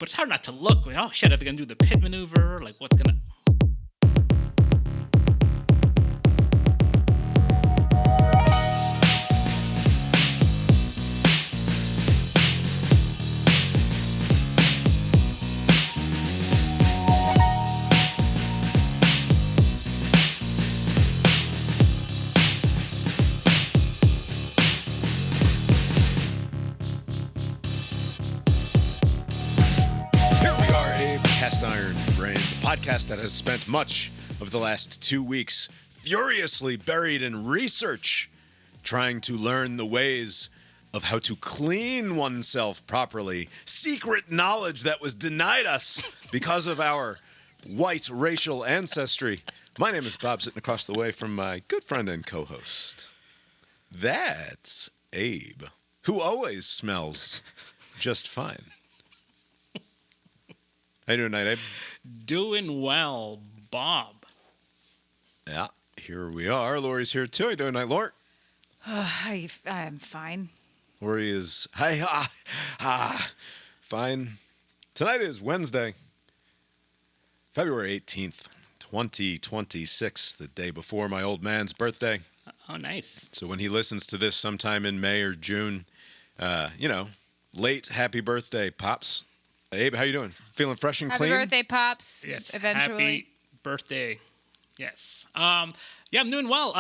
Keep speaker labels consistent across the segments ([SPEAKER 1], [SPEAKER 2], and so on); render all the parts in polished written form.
[SPEAKER 1] but it's hard not to look. Oh shit, are they gonna do the pit maneuver? Like what's gonna?
[SPEAKER 2] Podcast that has spent much of the last 2 weeks furiously buried in research, trying to learn the ways of how to clean oneself properly, secret knowledge that was denied us because of our white racial ancestry. My name is Bob, sitting across the way from my good friend and co-host. That's Abe, who always smells just fine. How you doing tonight, Abe?
[SPEAKER 1] Doing well, Bob.
[SPEAKER 2] Yeah, here we are. Lori's here too. How you doing tonight, Lori?
[SPEAKER 3] I'm fine.
[SPEAKER 2] Lori is fine. Tonight is Wednesday, February 18th, 2026, the day before my old man's birthday.
[SPEAKER 1] Oh, nice.
[SPEAKER 2] So when he listens to this sometime in May or June, late happy birthday, Pops. Abe, how you doing? Feeling fresh and clean?
[SPEAKER 3] Happy birthday, Pops.
[SPEAKER 1] Yes.
[SPEAKER 3] Eventually.
[SPEAKER 1] Happy birthday. Yes. I'm doing well.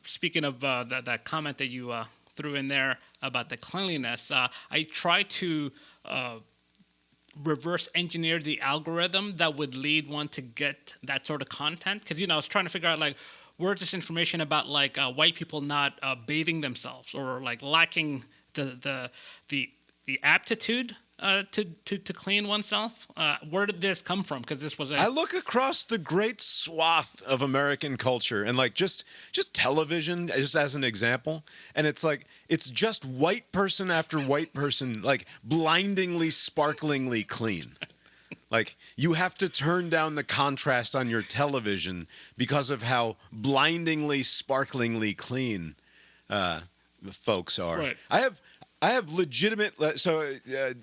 [SPEAKER 1] Speaking of that comment that you threw in there about the cleanliness, I try to reverse engineer the algorithm that would lead one to get that sort of content. Because, I was trying to figure out, where's this information about, white people not bathing themselves or, lacking the aptitude to clean oneself. Where did this come from? Because this was
[SPEAKER 2] I look across the great swath of American culture and just television, just as an example, and it's just white person after white person, blindingly, sparklingly clean. You have to turn down the contrast on your television because of how blindingly, sparklingly clean the folks are.
[SPEAKER 1] Right.
[SPEAKER 2] I have legitimate.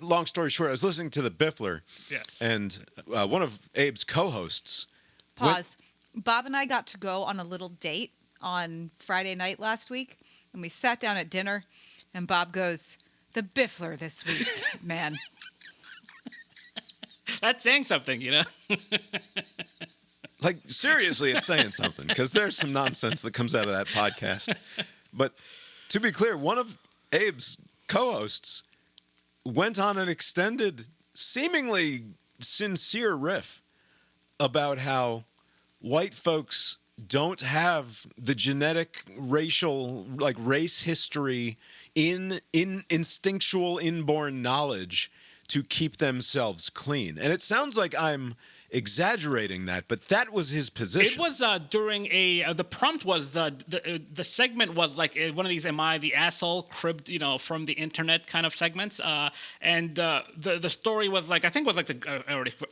[SPEAKER 2] Long story short, I was listening to the Biffler,
[SPEAKER 1] Yes.
[SPEAKER 2] and one of Abe's co-hosts.
[SPEAKER 3] Pause. Bob and I got to go on a little date on Friday night last week, and we sat down at dinner, and Bob goes, "The Biffler this week, man."
[SPEAKER 1] That's saying something,
[SPEAKER 2] Seriously, it's saying something because there's some nonsense that comes out of that podcast. But to be clear, one of Abe's co-hosts went on an extended, seemingly sincere riff about how white folks don't have the genetic racial race history in instinctual inborn knowledge to keep themselves clean. And it sounds like I'm exaggerating that, but that was his position.
[SPEAKER 1] It was during the prompt was the segment was one of these "Am I the asshole?" cribbed from the internet kind of segments, and the story was I think it was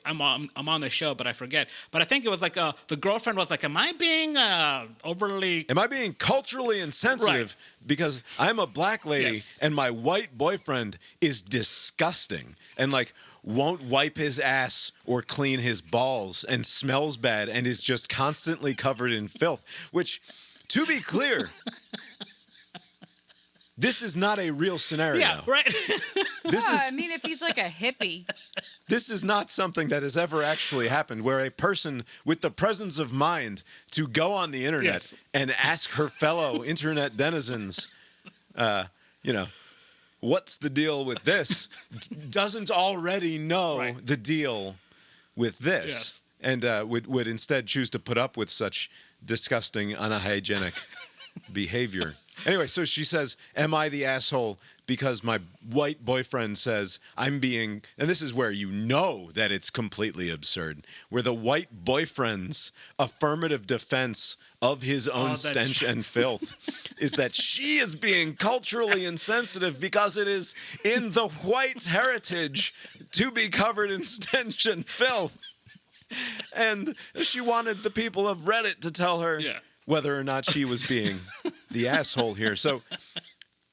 [SPEAKER 1] I'm on the show but I forget, but I think it was the girlfriend was "Am I being overly?
[SPEAKER 2] Am I being culturally insensitive because I'm a black lady and my white boyfriend is disgusting and won't wipe his ass or clean his balls and smells bad and is just constantly covered in filth," which, to be clear, this is not a real scenario.
[SPEAKER 1] Yeah, right.
[SPEAKER 3] If he's a hippie.
[SPEAKER 2] This is not something that has ever actually happened, where a person with the presence of mind to go on the internet and ask her fellow internet denizens, what's the deal with this, doesn't already know the deal with this, and would instead choose to put up with such disgusting, unhygienic behavior. Anyway, so she says, "Am I the asshole because my white boyfriend says I'm being," and this is where that it's completely absurd, where the white boyfriend's affirmative defense of his own stench and filth is that she is being culturally insensitive because it is in the white heritage to be covered in stench and filth. And she wanted the people of Reddit to tell her whether or not she was being the asshole here. So,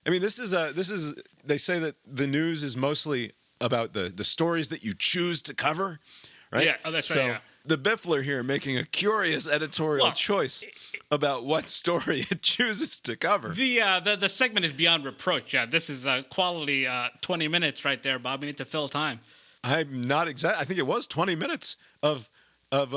[SPEAKER 2] this is they say that the news is mostly about the stories that you choose to cover, right?
[SPEAKER 1] Yeah, that's right,
[SPEAKER 2] So
[SPEAKER 1] yeah.
[SPEAKER 2] the Biffler here making a curious editorial
[SPEAKER 1] Well,
[SPEAKER 2] choice about what story it chooses to cover.
[SPEAKER 1] The segment is beyond reproach. Yeah, this is quality 20 minutes right there, Bob. We need to fill time.
[SPEAKER 2] I'm not exact. I think it was 20 minutes of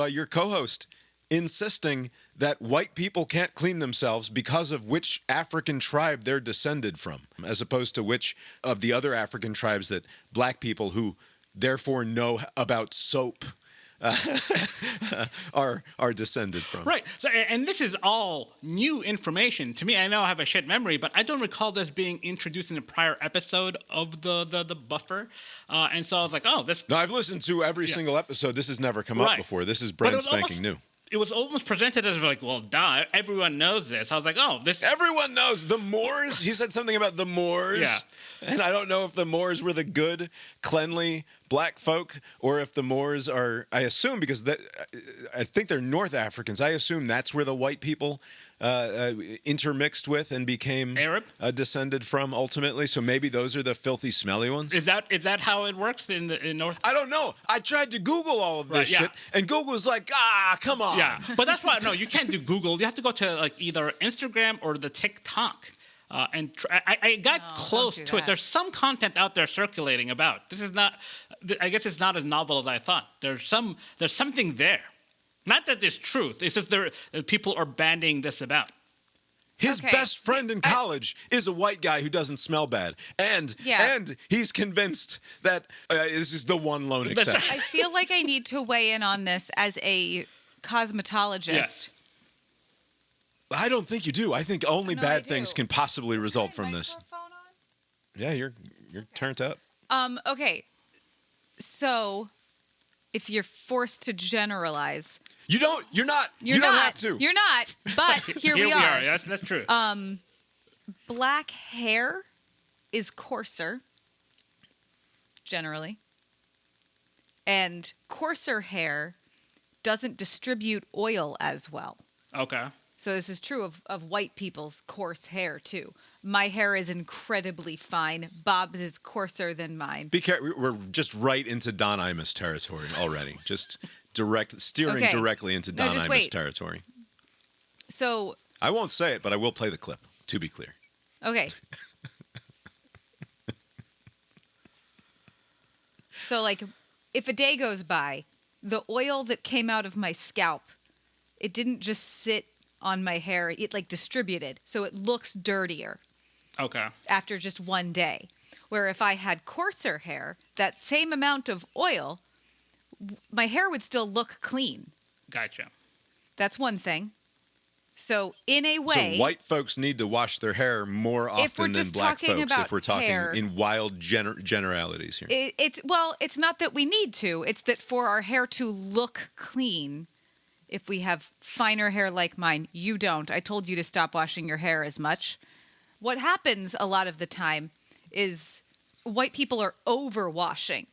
[SPEAKER 2] your co-host insisting that white people can't clean themselves because of which African tribe they're descended from, as opposed to which of the other African tribes that black people who therefore know about soap are descended from.
[SPEAKER 1] Right. So, and this is all new information to me. I know I have a shit memory, but I don't recall this being introduced in a prior episode of the buffer. And so I was like, oh, this.
[SPEAKER 2] No, I've listened to every single episode. This has never come up
[SPEAKER 1] Right.
[SPEAKER 2] before. This is
[SPEAKER 1] But it
[SPEAKER 2] brand
[SPEAKER 1] was
[SPEAKER 2] spanking
[SPEAKER 1] almost-
[SPEAKER 2] new.
[SPEAKER 1] It was almost presented as like, well, duh, everyone knows this. I was like, oh, this.
[SPEAKER 2] Everyone knows the Moors. He said something about the Moors.
[SPEAKER 1] Yeah.
[SPEAKER 2] And I don't know if the Moors were the good, cleanly black folk or if the Moors are, I assume, because I think they're North Africans. I assume that's where the white people intermixed with and became
[SPEAKER 1] Arab?
[SPEAKER 2] Descended from ultimately. So maybe those are the filthy, smelly ones.
[SPEAKER 1] Is that how it works in North?
[SPEAKER 2] I don't know. I tried to Google all of this
[SPEAKER 1] Right, yeah.
[SPEAKER 2] shit, and Google's like, come on.
[SPEAKER 1] Yeah, but that's why no, you can't do Google. You have to go to like either Instagram or the TikTok. I got
[SPEAKER 3] No,
[SPEAKER 1] close
[SPEAKER 3] don't do
[SPEAKER 1] to it.
[SPEAKER 3] that.
[SPEAKER 1] There's some content out there circulating about. This is not. I guess it's not as novel as I thought. There's something there. Not that there's truth. It's just people are bandying this about.
[SPEAKER 2] His
[SPEAKER 3] Okay.
[SPEAKER 2] best friend in college is a white guy who doesn't smell bad. And he's convinced that this is the one lone
[SPEAKER 1] That's right.
[SPEAKER 2] exception.
[SPEAKER 3] I feel like I need to weigh in on this as a cosmetologist.
[SPEAKER 2] I don't think you do. I think only
[SPEAKER 3] No, I
[SPEAKER 2] bad things
[SPEAKER 3] do.
[SPEAKER 2] can possibly result from this. Yeah, you're turned up.
[SPEAKER 3] Okay. So, if you're forced to generalize,
[SPEAKER 2] You're not. You
[SPEAKER 3] you're
[SPEAKER 2] don't
[SPEAKER 3] not.
[SPEAKER 2] have to.
[SPEAKER 3] You're not. But here we are.
[SPEAKER 1] Yeah, that's true.
[SPEAKER 3] Black hair is coarser, generally, and coarser hair doesn't distribute oil as well.
[SPEAKER 1] Okay.
[SPEAKER 3] So this is true of white people's coarse hair too. My hair is incredibly fine. Bob's is coarser than mine.
[SPEAKER 2] Be careful. We're just right into Don Imus territory already. Just steering
[SPEAKER 3] Okay.
[SPEAKER 2] directly into
[SPEAKER 3] No,
[SPEAKER 2] Don
[SPEAKER 3] just
[SPEAKER 2] Imus
[SPEAKER 3] wait.
[SPEAKER 2] territory.
[SPEAKER 3] So,
[SPEAKER 2] I won't say it, but I will play the clip, to be clear.
[SPEAKER 3] okay. So like if a day goes by, the oil that came out of my scalp, it didn't just sit on my hair, it like distributed. So it looks dirtier
[SPEAKER 1] Okay.
[SPEAKER 3] after just one day. Where if I had coarser hair, that same amount of oil, my hair would still look clean.
[SPEAKER 1] Gotcha.
[SPEAKER 3] That's one thing. So in a way,
[SPEAKER 2] So white folks need to wash their hair more
[SPEAKER 3] If we're
[SPEAKER 2] often than
[SPEAKER 3] just
[SPEAKER 2] black
[SPEAKER 3] talking
[SPEAKER 2] folks
[SPEAKER 3] about
[SPEAKER 2] if we're talking
[SPEAKER 3] hair-
[SPEAKER 2] in wild generalities here.
[SPEAKER 3] it's not that we need to. It's that for our hair to look clean, if we have finer hair like mine, you don't. I told you to stop washing your hair as much. What happens a lot of the time is white people are overwashing,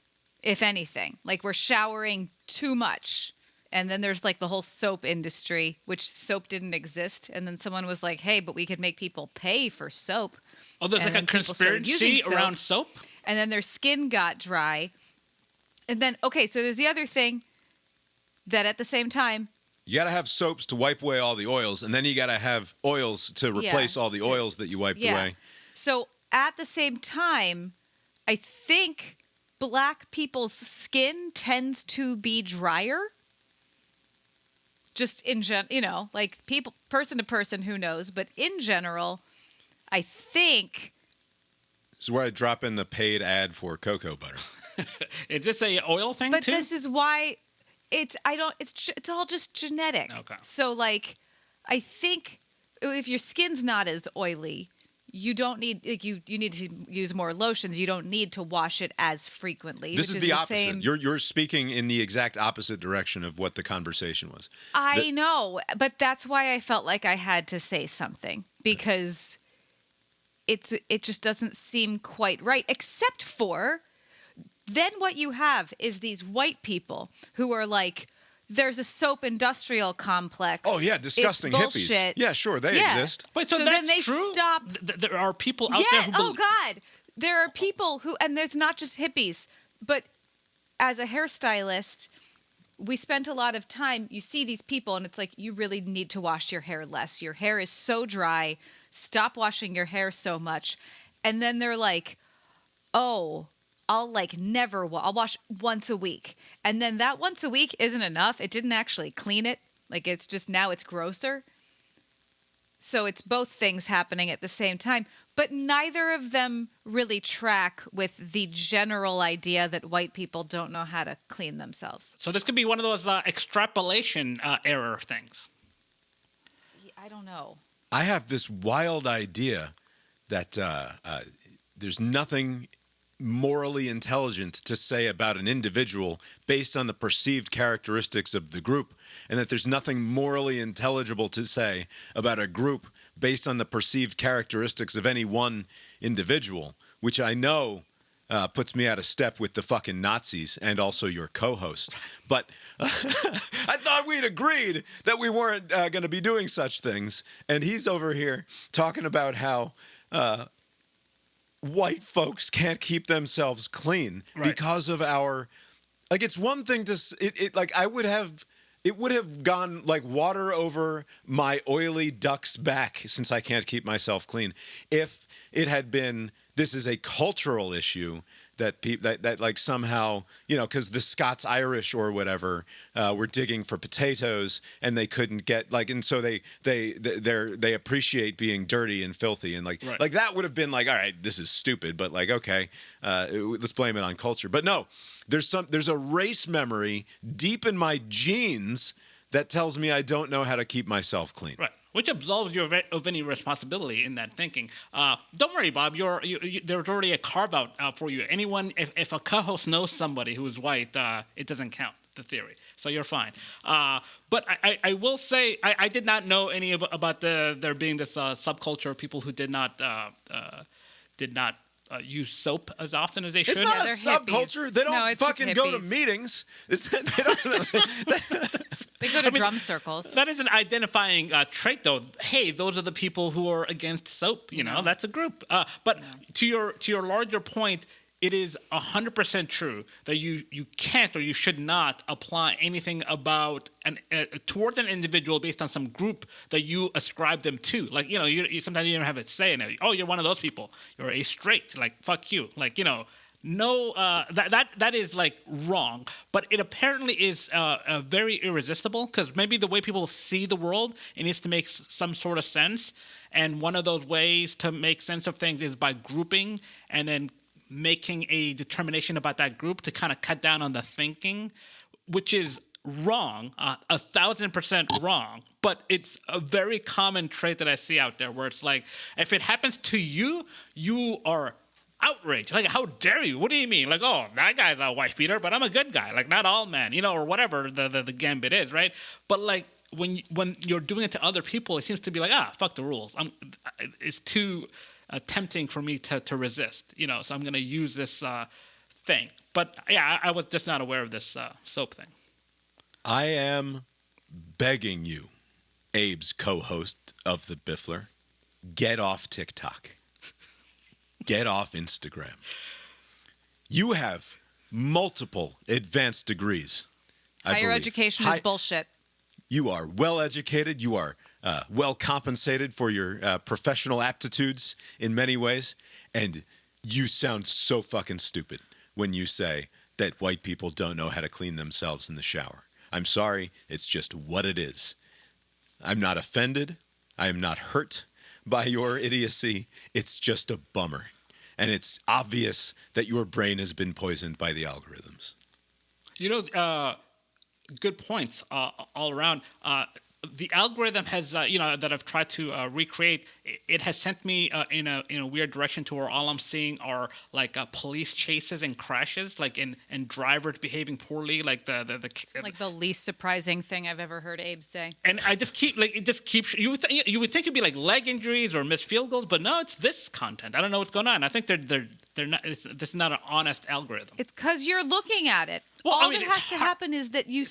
[SPEAKER 3] if anything. Like we're showering too much. And then there's like the whole soap industry, which soap didn't exist. And then someone was like, hey, but we could make people pay for soap.
[SPEAKER 1] Oh, there's
[SPEAKER 3] And
[SPEAKER 1] like a
[SPEAKER 3] then people started using
[SPEAKER 1] conspiracy around soap.
[SPEAKER 3] And then their skin got dry. And then, okay, so there's the other thing that at the same time,
[SPEAKER 2] You got to have soaps to wipe away all the oils, and then you got to have oils to replace all the oils that you wiped away.
[SPEAKER 3] So at the same time, I think black people's skin tends to be drier. Just in like people, person to person, who knows? But in general, I think.
[SPEAKER 2] This is where I drop in the paid ad for cocoa butter.
[SPEAKER 1] Is this a oil thing
[SPEAKER 3] But
[SPEAKER 1] too?
[SPEAKER 3] this is why it's all just genetic.
[SPEAKER 1] Okay.
[SPEAKER 3] So like, I think if your skin's not as oily, you don't need you need to use more lotions. You don't need to wash it as frequently.
[SPEAKER 2] This
[SPEAKER 3] which
[SPEAKER 2] is the opposite.
[SPEAKER 3] same-
[SPEAKER 2] You're speaking in the exact opposite direction of what the conversation was.
[SPEAKER 3] I know, but that's why I felt like I had to say something because it just doesn't seem quite right. Except for then what you have is these white people who are like, there's a soap industrial complex.
[SPEAKER 2] Oh yeah, disgusting
[SPEAKER 3] It's
[SPEAKER 2] hippies.
[SPEAKER 3] bullshit.
[SPEAKER 2] Yeah, sure, they
[SPEAKER 3] Yeah.
[SPEAKER 2] exist.
[SPEAKER 1] Wait, so
[SPEAKER 3] So
[SPEAKER 1] that's
[SPEAKER 3] then they
[SPEAKER 1] true?
[SPEAKER 3] stop-
[SPEAKER 1] There are people out there
[SPEAKER 3] Yeah.
[SPEAKER 1] who
[SPEAKER 3] Oh God. There are people who, and there's not just hippies But as a hairstylist, we spent a lot of time. You see these people, and it's like, you really need to wash your hair less. Your hair is so dry. Stop washing your hair so much. And then they're like, oh, I'll I'll wash once a week. And then that once a week isn't enough. It didn't actually clean it. Like, it's just now it's grosser. So it's both things happening at the same time. But neither of them really track with the general idea that white people don't know how to clean themselves.
[SPEAKER 1] So this could be one of those extrapolation error things.
[SPEAKER 3] I don't know.
[SPEAKER 2] I have this wild idea that there's nothing morally intelligent to say about an individual based on the perceived characteristics of the group, and that there's nothing morally intelligible to say about a group based on the perceived characteristics of any one individual, which I know puts me out of step with the fucking Nazis and also your co-host. But I thought we'd agreed that we weren't going to be doing such things, and he's over here talking about how white folks can't keep themselves clean because of our, like, it's one thing to it would have gone like water over my oily duck's back, since I can't keep myself clean, if it had been, this is a cultural issue that like somehow, because the Scots Irish or whatever were digging for potatoes and they couldn't get, like, and so they appreciate being dirty and filthy, and like that would have been like, all right, this is stupid, but like, okay, let's blame it on culture. But no, there's a race memory deep in my genes that tells me I don't know how to keep myself clean. Right.
[SPEAKER 1] Which absolves you of any responsibility in that thinking. Don't worry, Bob. There's already a carve-out for you. Anyone, if a co-host knows somebody who is white, it doesn't count, the theory. So you're fine. But I will say, I did not know any about there being this subculture of people who did not use soap as often as they should.
[SPEAKER 2] It's not a subculture. They don't fucking go to meetings.
[SPEAKER 3] They go to drum circles.
[SPEAKER 1] That is an identifying trait, though. Hey, those are the people who are against soap. That's a group. But to your larger point, it is 100% true that you can't or you should not apply anything about towards an individual based on some group that you ascribe them to. Like, you sometimes you don't have a say in it. Oh, you're one of those people. You're a straight. Like, fuck you. Like, no, that is like wrong. But it apparently is very irresistible, because maybe the way people see the world, it needs to make some sort of sense. And one of those ways to make sense of things is by grouping and then making a determination about that group to kind of cut down on the thinking, which is wrong, 1,000% wrong. But it's a very common trait that I see out there, where it's like, if it happens to you, you are outraged. Like, how dare you? What do you mean? Like, oh, that guy's a wife beater, but I'm a good guy. Like, not all men, or whatever the gambit is, right? But like, when you're doing it to other people, it seems to be like, fuck the rules. It's too tempting for me to resist, so I'm going to use this thing. But yeah, I was just not aware of this soap thing.
[SPEAKER 2] I am begging you, Abe's co-host of the Biffler, get off TikTok. Get off Instagram. You have multiple advanced degrees.
[SPEAKER 3] Higher education is bullshit.
[SPEAKER 2] You are well educated. You are well compensated for your professional aptitudes in many ways. And you sound so fucking stupid when you say that white people don't know how to clean themselves in the shower. I'm sorry. It's just what it is. I'm not offended. I am not hurt by your idiocy. It's just a bummer. And it's obvious that your brain has been poisoned by the algorithms.
[SPEAKER 1] Good points all around. The algorithm has, that I've tried to recreate, it has sent me in a weird direction to where all I'm seeing are like police chases and crashes, like and drivers behaving poorly, like
[SPEAKER 3] like the least surprising thing I've ever heard Abe say.
[SPEAKER 1] And I just keep you would think it'd be like leg injuries or missed field goals, but no, it's this content. I don't know what's going on. I think they're not. This is not an honest algorithm.
[SPEAKER 3] It's because you're looking at it. Well, all that has to happen is that you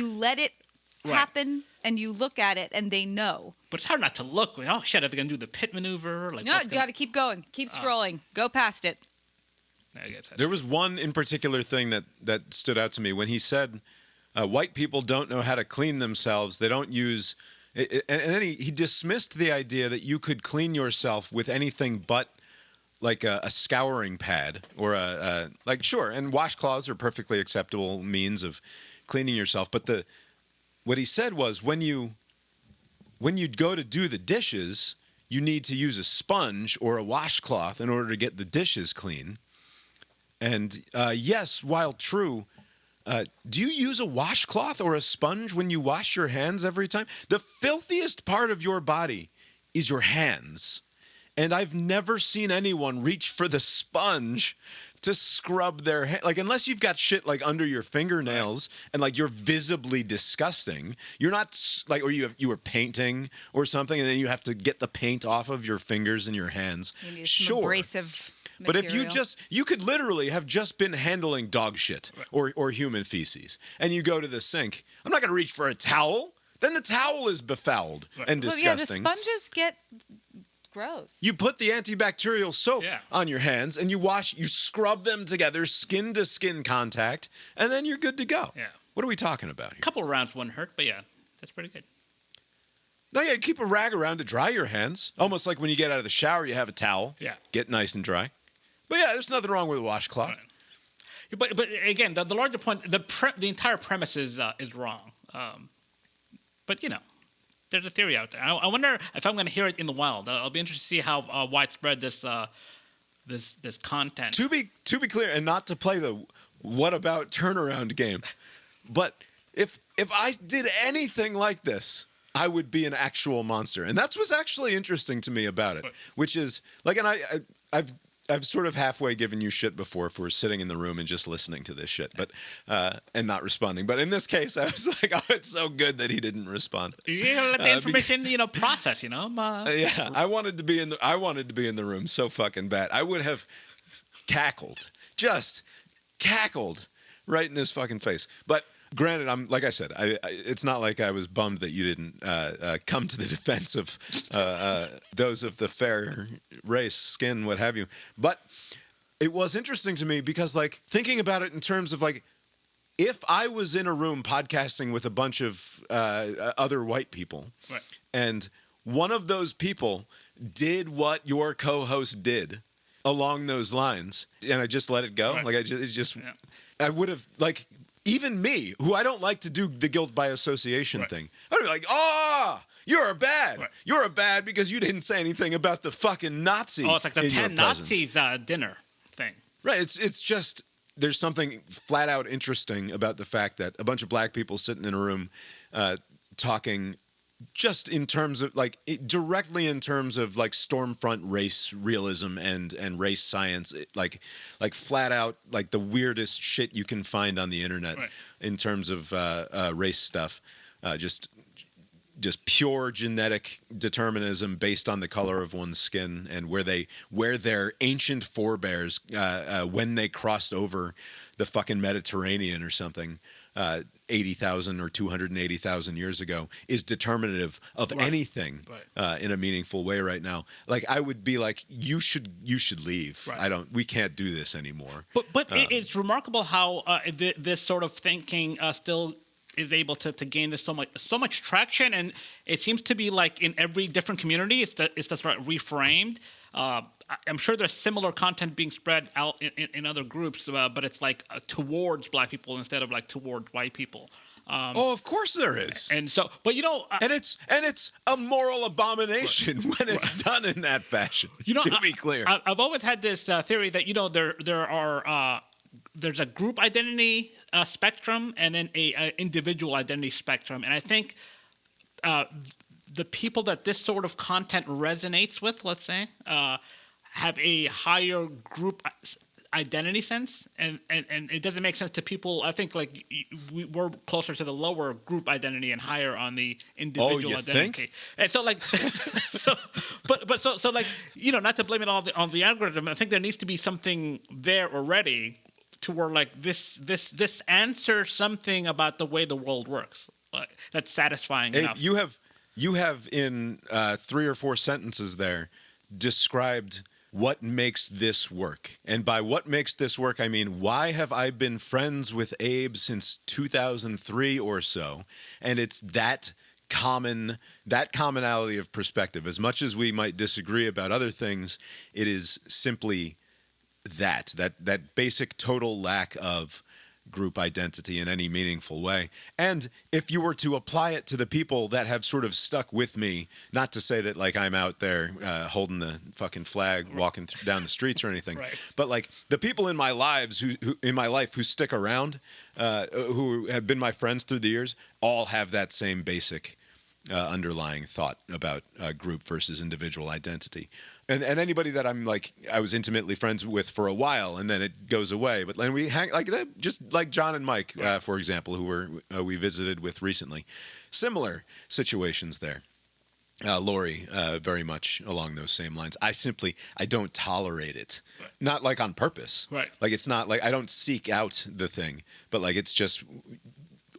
[SPEAKER 3] let it happen, and you look at it, and they know.
[SPEAKER 1] But it's hard not to look. Oh shit! Are they gonna do the pit maneuver? Like,
[SPEAKER 3] no, you got to keep going, keep scrolling, go past it.
[SPEAKER 1] I guess
[SPEAKER 2] There was one in particular thing that stood out to me when he said, white people don't know how to clean themselves. They don't use... and then he dismissed the idea that you could clean yourself with anything but like a scouring pad or sure, and washcloths are perfectly acceptable means of cleaning yourself. But what he said was when you go to do the dishes, you need to use a sponge or a washcloth in order to get the dishes clean. And yes, while true, do you use a washcloth or a sponge when you wash your hands every time? The filthiest part of your body is your hands. And I've never seen anyone reach for the sponge to scrub their hand. Like, unless you've got shit like under your fingernails and like you're visibly disgusting, you're not like, or you were painting or something and then you have to get the paint off of your fingers and your hands.
[SPEAKER 3] You need some abrasive material.
[SPEAKER 2] But if you could literally have just been handling dog shit or human feces and you go to the sink, I'm not going to reach for a towel. Then the towel is befouled and disgusting.
[SPEAKER 3] Well, yeah, the sponges get gross.
[SPEAKER 2] You put the antibacterial soap on your hands and you scrub them together, skin to skin contact, and then you're good to go.
[SPEAKER 1] Yeah.
[SPEAKER 2] What are we talking about here?
[SPEAKER 1] A couple of rounds wouldn't hurt, but yeah, that's pretty good.
[SPEAKER 2] No, yeah, keep a rag around to dry your hands. Almost like when you get out of the shower, you have a towel.
[SPEAKER 1] Yeah.
[SPEAKER 2] Get nice and dry. But yeah, there's nothing wrong with a washcloth.
[SPEAKER 1] Right. But again, the larger point, the entire premise is wrong. But you know, there's a theory out there. I wonder if I'm going to hear it in the wild. I'll be interested to see how widespread this content.
[SPEAKER 2] To be clear, and not to play the what about turnaround game, but if I did anything like this, I would be an actual monster. And that's what's actually interesting to me about it, which is like, and I've sort of halfway given you shit before for sitting in the room and just listening to this shit, but and not responding. But in this case, I was like, oh, it's so good that he didn't respond.
[SPEAKER 1] You gotta let the information, process.
[SPEAKER 2] Yeah, I wanted to be in the room so fucking bad. I would have just cackled right in his fucking face. But granted, like I said, it's not like I was bummed that you didn't come to the defense of those of the fair race, skin, what have you. But it was interesting to me because, like, thinking about it in terms of, like, if I was in a room podcasting with a bunch of other white people, and one of those people did what your co-host did along those lines, and I just let it go, like I would have, like, even me, who I don't like to do the guilt by association thing, I'd be like, you're bad. You're a bad because you didn't say anything about the fucking Nazi.
[SPEAKER 1] Oh, it's like the 10 Nazis dinner thing.
[SPEAKER 2] Right. It's just, there's something flat out interesting about the fact that a bunch of black people sitting in a room talking just in terms of, like, directly in terms of, like, Stormfront race realism and race science, like flat out, like, the weirdest shit you can find on the internet in terms of race stuff, just pure genetic determinism based on the color of one's skin and where their ancient forebears, when they crossed over the fucking Mediterranean or something, 80,000 or 280,000 years ago, is determinative of anything in a meaningful way right now. Like, I would be like, you should leave. We can't do this anymore.
[SPEAKER 1] But it's remarkable how this sort of thinking still is able to gain so much traction, and it seems to be like in every different community, it's just reframed. I'm sure there's similar content being spread out in other groups, but it's like towards black people instead of like toward white people.
[SPEAKER 2] Of course there is.
[SPEAKER 1] And so, but
[SPEAKER 2] and it's a moral abomination when it's done in that fashion. To be clear,
[SPEAKER 1] I've always had this theory that there's a group identity spectrum and then a individual identity spectrum, and I think the people that this sort of content resonates with, let's say, have a higher group identity sense, and it doesn't make sense to people. I think like we're closer to the lower group identity and higher on the individual identity.
[SPEAKER 2] Think?
[SPEAKER 1] And so like, so like, not to blame it all on the algorithm. I think there needs to be something there already to where like this answers something about the way the world works. That's satisfying enough.
[SPEAKER 2] You have in 3 or 4 sentences there described what makes this work? And by what makes this work, I mean, why have I been friends with Abe since 2003 or so? And it's that commonality of perspective. As much as we might disagree about other things, it is simply that basic total lack of group identity in any meaningful way. And if you were to apply it to the people that have sort of stuck with me, not to say that like I'm out there holding the fucking flag, walking down the streets or anything,
[SPEAKER 1] Right.
[SPEAKER 2] but like the people in my lives who in my life who stick around, who have been my friends through the years, all have that same basic underlying thought about group versus individual identity. And anybody that I was intimately friends with for a while, and then it goes away. But then we hang like that, just like John and Mike, for example, who we visited with recently. Similar situations there. Lori, very much along those same lines. I don't tolerate it. Right. Not like on purpose.
[SPEAKER 1] Right.
[SPEAKER 2] Like it's not like I don't seek out the thing, but like it's just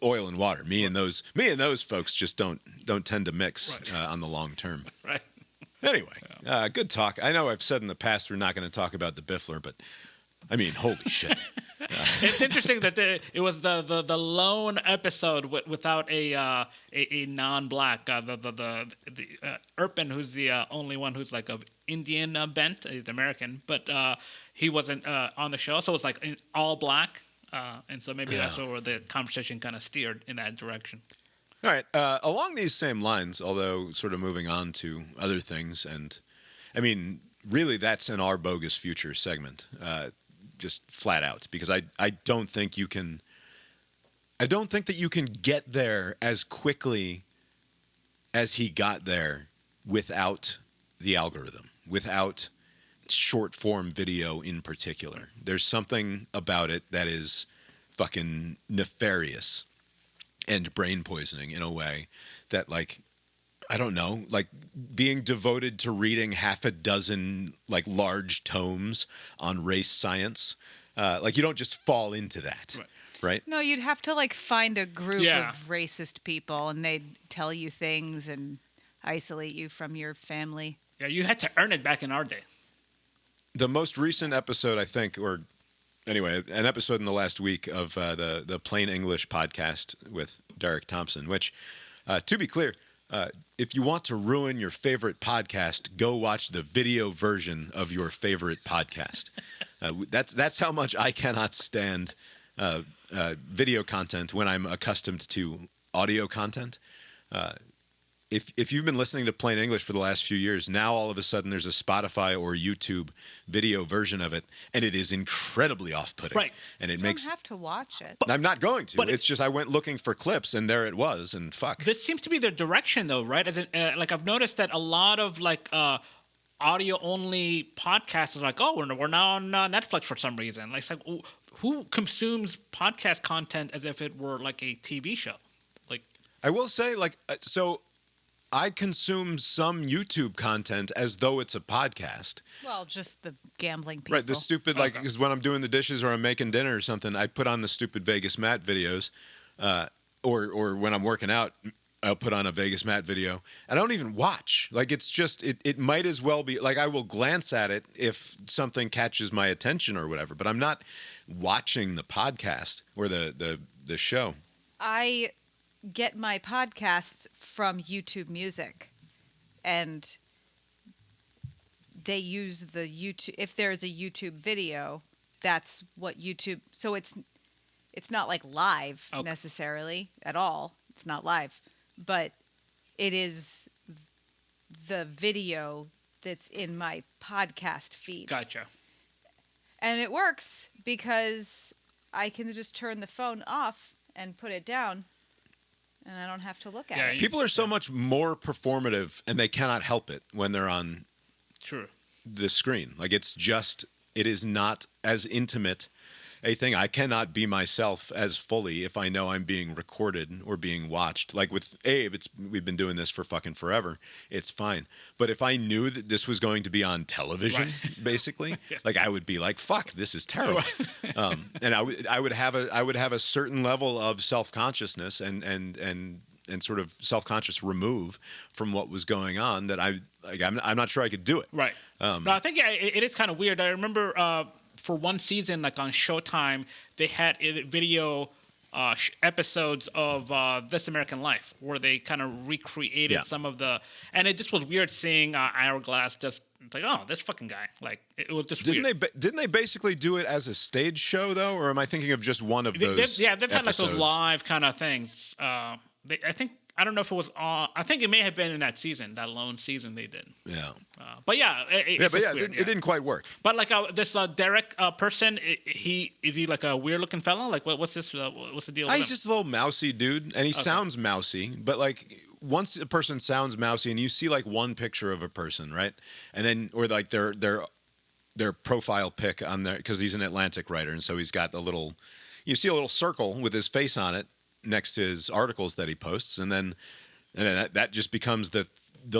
[SPEAKER 2] oil and water. Me and those folks just don't tend to mix on the long term.
[SPEAKER 1] Right.
[SPEAKER 2] Anyway, good talk. I know I've said in the past we're not going to talk about the Biffler, but I mean, holy shit.
[SPEAKER 1] It's interesting that it was the lone episode without a non-black. The Urban, who's the only one who's like of Indian bent. He's American, but he wasn't on the show, so it's like all black. And so maybe that's where the conversation kind of steered in that direction.
[SPEAKER 2] All right. Along these same lines, although sort of moving on to other things, and I mean, really that's an Our Bogus Future segment, just flat out, because I don't think you can. I don't think that you can get there as quickly as he got there without the algorithm, without short form video in particular. There's something about it that is fucking nefarious and brain poisoning in a way that, like, I don't know, like being devoted to reading half a dozen like large tomes on race science, like you don't just fall into that. Right?
[SPEAKER 3] No, you'd have to like find a group
[SPEAKER 1] Yeah.
[SPEAKER 3] of racist people, and they'd tell you things and isolate you from your family.
[SPEAKER 1] Yeah, you had to earn it back in our day.
[SPEAKER 2] The most recent episode, I think, or anyway, an episode in the last week of the Plain English podcast with Derek Thompson, which, to be clear, if you want to ruin your favorite podcast, go watch the video version of your favorite podcast. That's how much I cannot stand video content when I'm accustomed to audio content. If you've been listening to Plain English for the last few years, now all of a sudden there's a Spotify or YouTube video version of it, and it is incredibly off-putting.
[SPEAKER 1] Right.
[SPEAKER 2] And it
[SPEAKER 3] You
[SPEAKER 2] makes.
[SPEAKER 3] don't have to watch it.
[SPEAKER 2] I'm not going to.
[SPEAKER 1] But
[SPEAKER 2] It's just I went looking for clips, and there it was, and fuck.
[SPEAKER 1] This seems to be their direction, though, right? As in, like I've noticed that a lot of like audio-only podcasts are like, oh, we're now on Netflix for some reason. Like, it's like, who consumes podcast content as if it were like a TV show? Like,
[SPEAKER 2] I will say, like, so I consume some YouTube content as though it's a podcast.
[SPEAKER 3] Well, just the gambling people.
[SPEAKER 2] Right, the stupid, like, because when I'm doing the dishes or I'm making dinner or something, I put on the stupid Vegas Matt videos, or when I'm working out, I'll put on a Vegas Matt video. I don't even watch. Like, it's just, it might as well be, like, I will glance at it if something catches my attention or whatever, but I'm not watching the podcast or the show.
[SPEAKER 3] I get my podcasts from YouTube Music, and they use the YouTube. If there's a YouTube video, that's what YouTube. So it's not like live necessarily at all. It's not live, but it is the video that's in my podcast feed.
[SPEAKER 1] gotcha.
[SPEAKER 3] And it works because I can just turn the phone off and put it down, and I don't have to look at
[SPEAKER 1] Yeah,
[SPEAKER 3] it.
[SPEAKER 2] People are so much more performative, and they cannot help it when they're on
[SPEAKER 1] True.
[SPEAKER 2] the screen. Like, it is not as intimate a thing. I cannot be myself as fully if I know I'm being recorded or being watched. Like with Abe, we've been doing this for fucking forever. It's fine. But if I knew that this was going to be on television, basically, like I would be like, fuck, this is terrible. And I would have a certain level of self-consciousness and and sort of self-conscious remove from what was going on that I'm not sure I could do it.
[SPEAKER 1] Right. No, I think it is kind of weird. I remember for one season, like on Showtime, they had video episodes of This American Life where they kind of recreated some of the, and it just was weird seeing Hourglass just like, oh, this fucking guy. Like it was just weird.
[SPEAKER 2] Didn't they basically do it as a stage show though, or am I thinking of just one of those?
[SPEAKER 1] They've had like
[SPEAKER 2] episodes?
[SPEAKER 1] those live kind of things. I don't know if it was on. I think it may have been in that season, that lone season they did.
[SPEAKER 2] Yeah.
[SPEAKER 1] But yeah, it
[SPEAKER 2] didn't quite work.
[SPEAKER 1] But like this Derek person, is he like a weird looking fellow? Like what's this? What's the deal? With
[SPEAKER 2] He's
[SPEAKER 1] him?
[SPEAKER 2] just a little mousy dude, and he sounds mousy. But like once a person sounds mousy, and you see like one picture of a person, right, and then or like their profile pic on there because he's an Atlantic writer, and so he's got you see a little circle with his face on it next to his articles that he posts, and then that just becomes the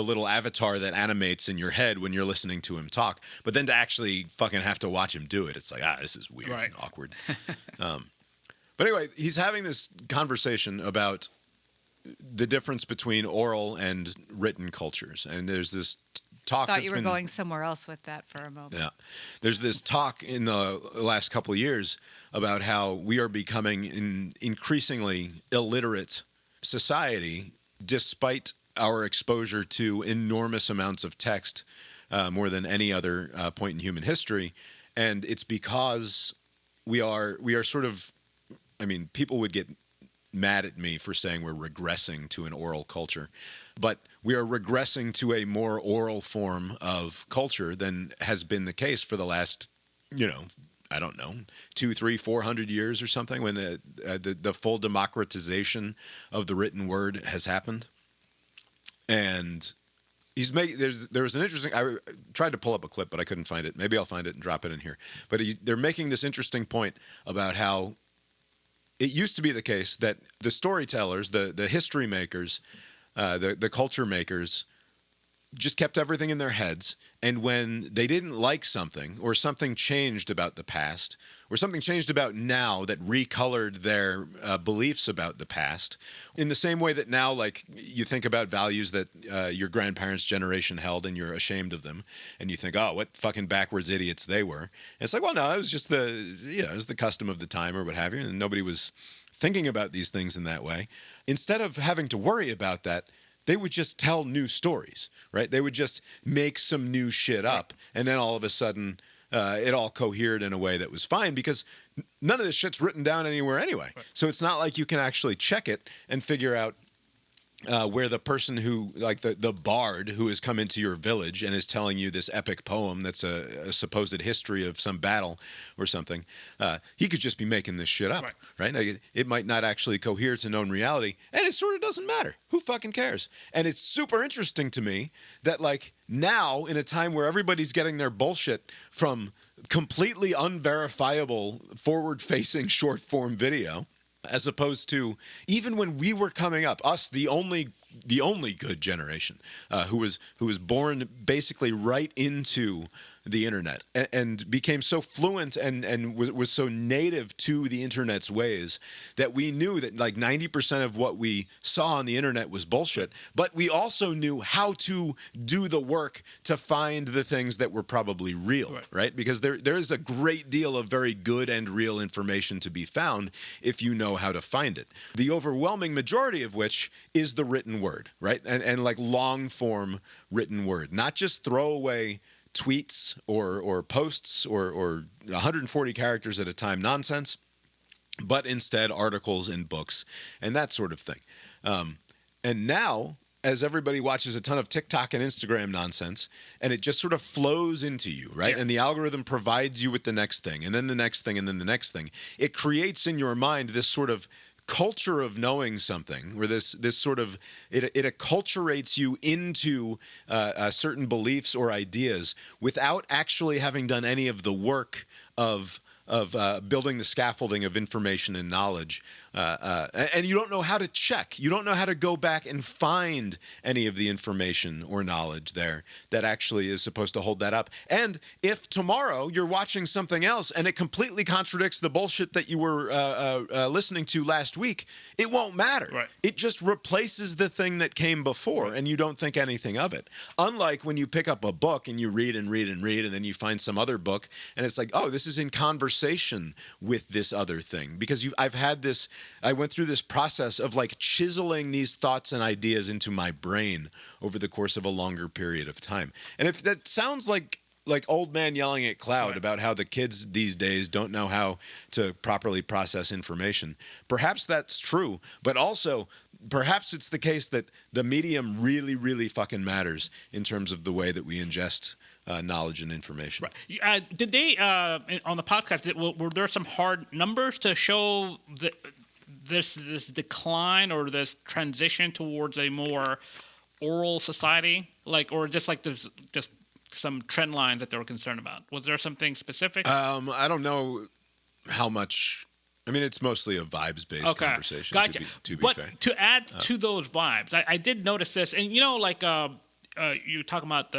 [SPEAKER 2] little avatar that animates in your head when you're listening to him talk. But then to actually fucking have to watch him do it, it's like, this is weird and awkward. But anyway, he's having this conversation about the difference between oral and written cultures, and there's this talk.
[SPEAKER 3] I thought you were going somewhere else with that for a moment.
[SPEAKER 2] Yeah, there's this talk in the last couple of years about how we are becoming an increasingly illiterate society, despite our exposure to enormous amounts of text, more than any other point in human history, and it's because we are sort of. I mean, people would get mad at me for saying we're regressing to an oral culture, but we are regressing to a more oral form of culture than has been the case for the last, I don't know, 200, 300, 400 years or something, when the full democratization of the written word has happened. And there was an interesting. I tried to pull up a clip, but I couldn't find it. Maybe I'll find it and drop it in here. But they're making this interesting point about how it used to be the case that the storytellers, the history makers, the culture makers, just kept everything in their heads. And when they didn't like something, or something changed about the past, or something changed about now that recolored their beliefs about the past, in the same way that now, like, you think about values that your grandparents' generation held and you're ashamed of them, and you think, oh, what fucking backwards idiots they were. And it's like, well, no, it was just it was the custom of the time or what have you, and nobody was thinking about these things in that way. Instead of having to worry about that, they would just tell new stories, right? They would just make some new shit up, and then all of a sudden it all cohered in a way that was fine, because none of this shit's written down anywhere anyway. Right. So it's not like you can actually check it and figure out where the person who, like the bard who has come into your village and is telling you this epic poem that's a supposed history of some battle or something, he could just be making this shit up, right? Like it might not actually cohere to known reality, and it sort of doesn't matter. Who fucking cares? And it's super interesting to me that, like, now in a time where everybody's getting their bullshit from completely unverifiable forward-facing short-form video, as opposed to even when we were coming up, us, the only good generation, who was born basically right into the internet and became so fluent and was so native to the internet's ways that we knew that like 90% of what we saw on the internet was bullshit, but we also knew how to do the work to find the things that were probably real, right? Because there is a great deal of very good and real information to be found if you know how to find it. The overwhelming majority of which is the written word, right? And like long form written word, not just throwaway tweets or posts or 140 characters at a time nonsense, but instead articles and books and that sort of thing. And now, as everybody watches a ton of TikTok and Instagram nonsense, and it just sort of flows into you, right? Yeah. And the algorithm provides you with the next thing, and then the next thing, and then the next thing. It creates in your mind this sort of culture of knowing something, where this sort of it acculturates you into certain beliefs or ideas without actually having done any of the work of building the scaffolding of information and knowledge, and you don't know how to check. You don't know how to go back and find any of the information or knowledge there that actually is supposed to hold that up. And if tomorrow you're watching something else and it completely contradicts the bullshit that you were listening to last week, it won't matter.
[SPEAKER 1] Right.
[SPEAKER 2] It just replaces the thing that came before, and you don't think anything of it. Unlike when you pick up a book and you read and read and read, and then you find some other book, and it's like, oh, this is in conversation with this other thing. Because I went through this process of like chiseling these thoughts and ideas into my brain over the course of a longer period of time. And if that sounds like old man yelling at cloud about how the kids these days don't know how to properly process information, perhaps that's true, but also perhaps it's the case that the medium really, really fucking matters in terms of the way that we ingest knowledge and information.
[SPEAKER 1] Right. Did they on the podcast? Were there some hard numbers to show this decline or this transition towards a more oral society, or just there's just some trend lines that they were concerned about? Was there something specific?
[SPEAKER 2] I don't know how much. I mean, it's mostly a vibes-based conversation.
[SPEAKER 1] Gotcha.
[SPEAKER 2] To be
[SPEAKER 1] but
[SPEAKER 2] fair,
[SPEAKER 1] to add to those vibes, I did notice this, and you're talking about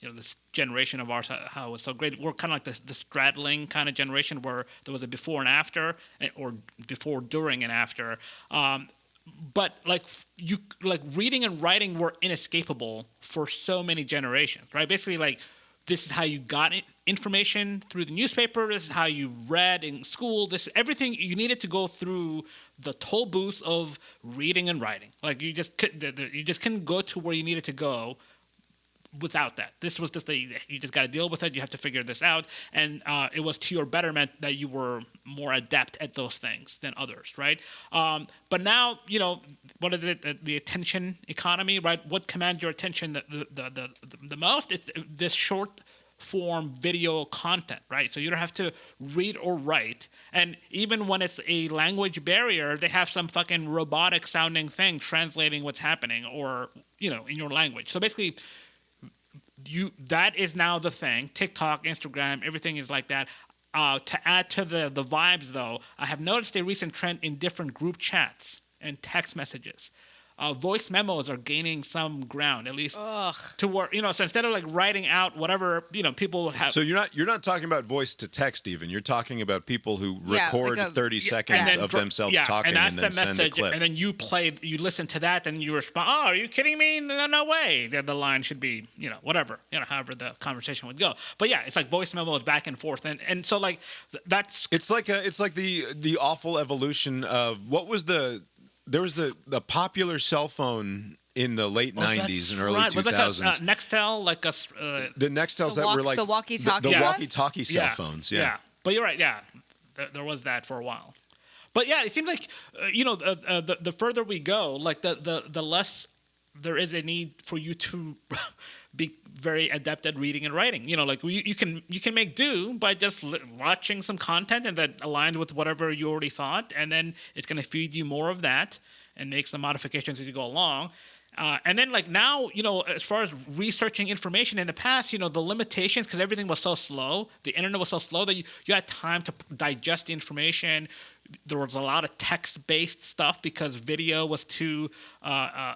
[SPEAKER 1] this generation of ours, how it's so great. We're kind of like the straddling kind of generation where there was a before and after, or before, during, and after. But reading and writing were inescapable for so many generations, right? Basically, this is how you got information through the newspaper. This is how you read in school. Everything you needed to go through the toll booth of reading and writing. You just couldn't go to where you needed to go without that. This was just you just got to deal with it. You have to figure this out, and it was to your betterment that you were more adept at those things than others, right? But now, what is it? The attention economy, right? What commands your attention the most? It's this short form video content, right? So you don't have to read or write, and even when it's a language barrier, they have some fucking robotic sounding thing translating what's happening, or in your language. So basically, that is now the thing. TikTok, Instagram, everything is like that. To add to the vibes, though, I have noticed a recent trend in different group chats and text messages. Voice memos are gaining some ground, at least to where So instead of writing out whatever people have.
[SPEAKER 2] So you're not talking about voice to text even. You're talking about people who record 30 seconds of themselves talking and then send a clip.
[SPEAKER 1] And then you listen to that, and you respond. Oh, are you kidding me? No way. The line should be whatever however the conversation would go. But yeah, it's like voice memos back and forth, and so that's.
[SPEAKER 2] It's like the awful evolution of what was There was the popular cell phone in the late 90s and early 2000s.
[SPEAKER 1] Was Nextel,
[SPEAKER 2] the Nextels that were
[SPEAKER 3] the walkie-talkie.
[SPEAKER 2] The walkie-talkie cell phones. Yeah.
[SPEAKER 1] But you're right. Yeah, there was that for a while. But yeah, it seems like the further we go, the less there is a need for you to be very adept at reading and writing. You can make do by just watching some content and that aligned with whatever you already thought, and then it's going to feed you more of that and make some modifications as you go along. And then now, as far as researching information in the past, the limitations, because everything was so slow, the internet was so slow that you had time to digest the information. There was a lot of text-based stuff because video was too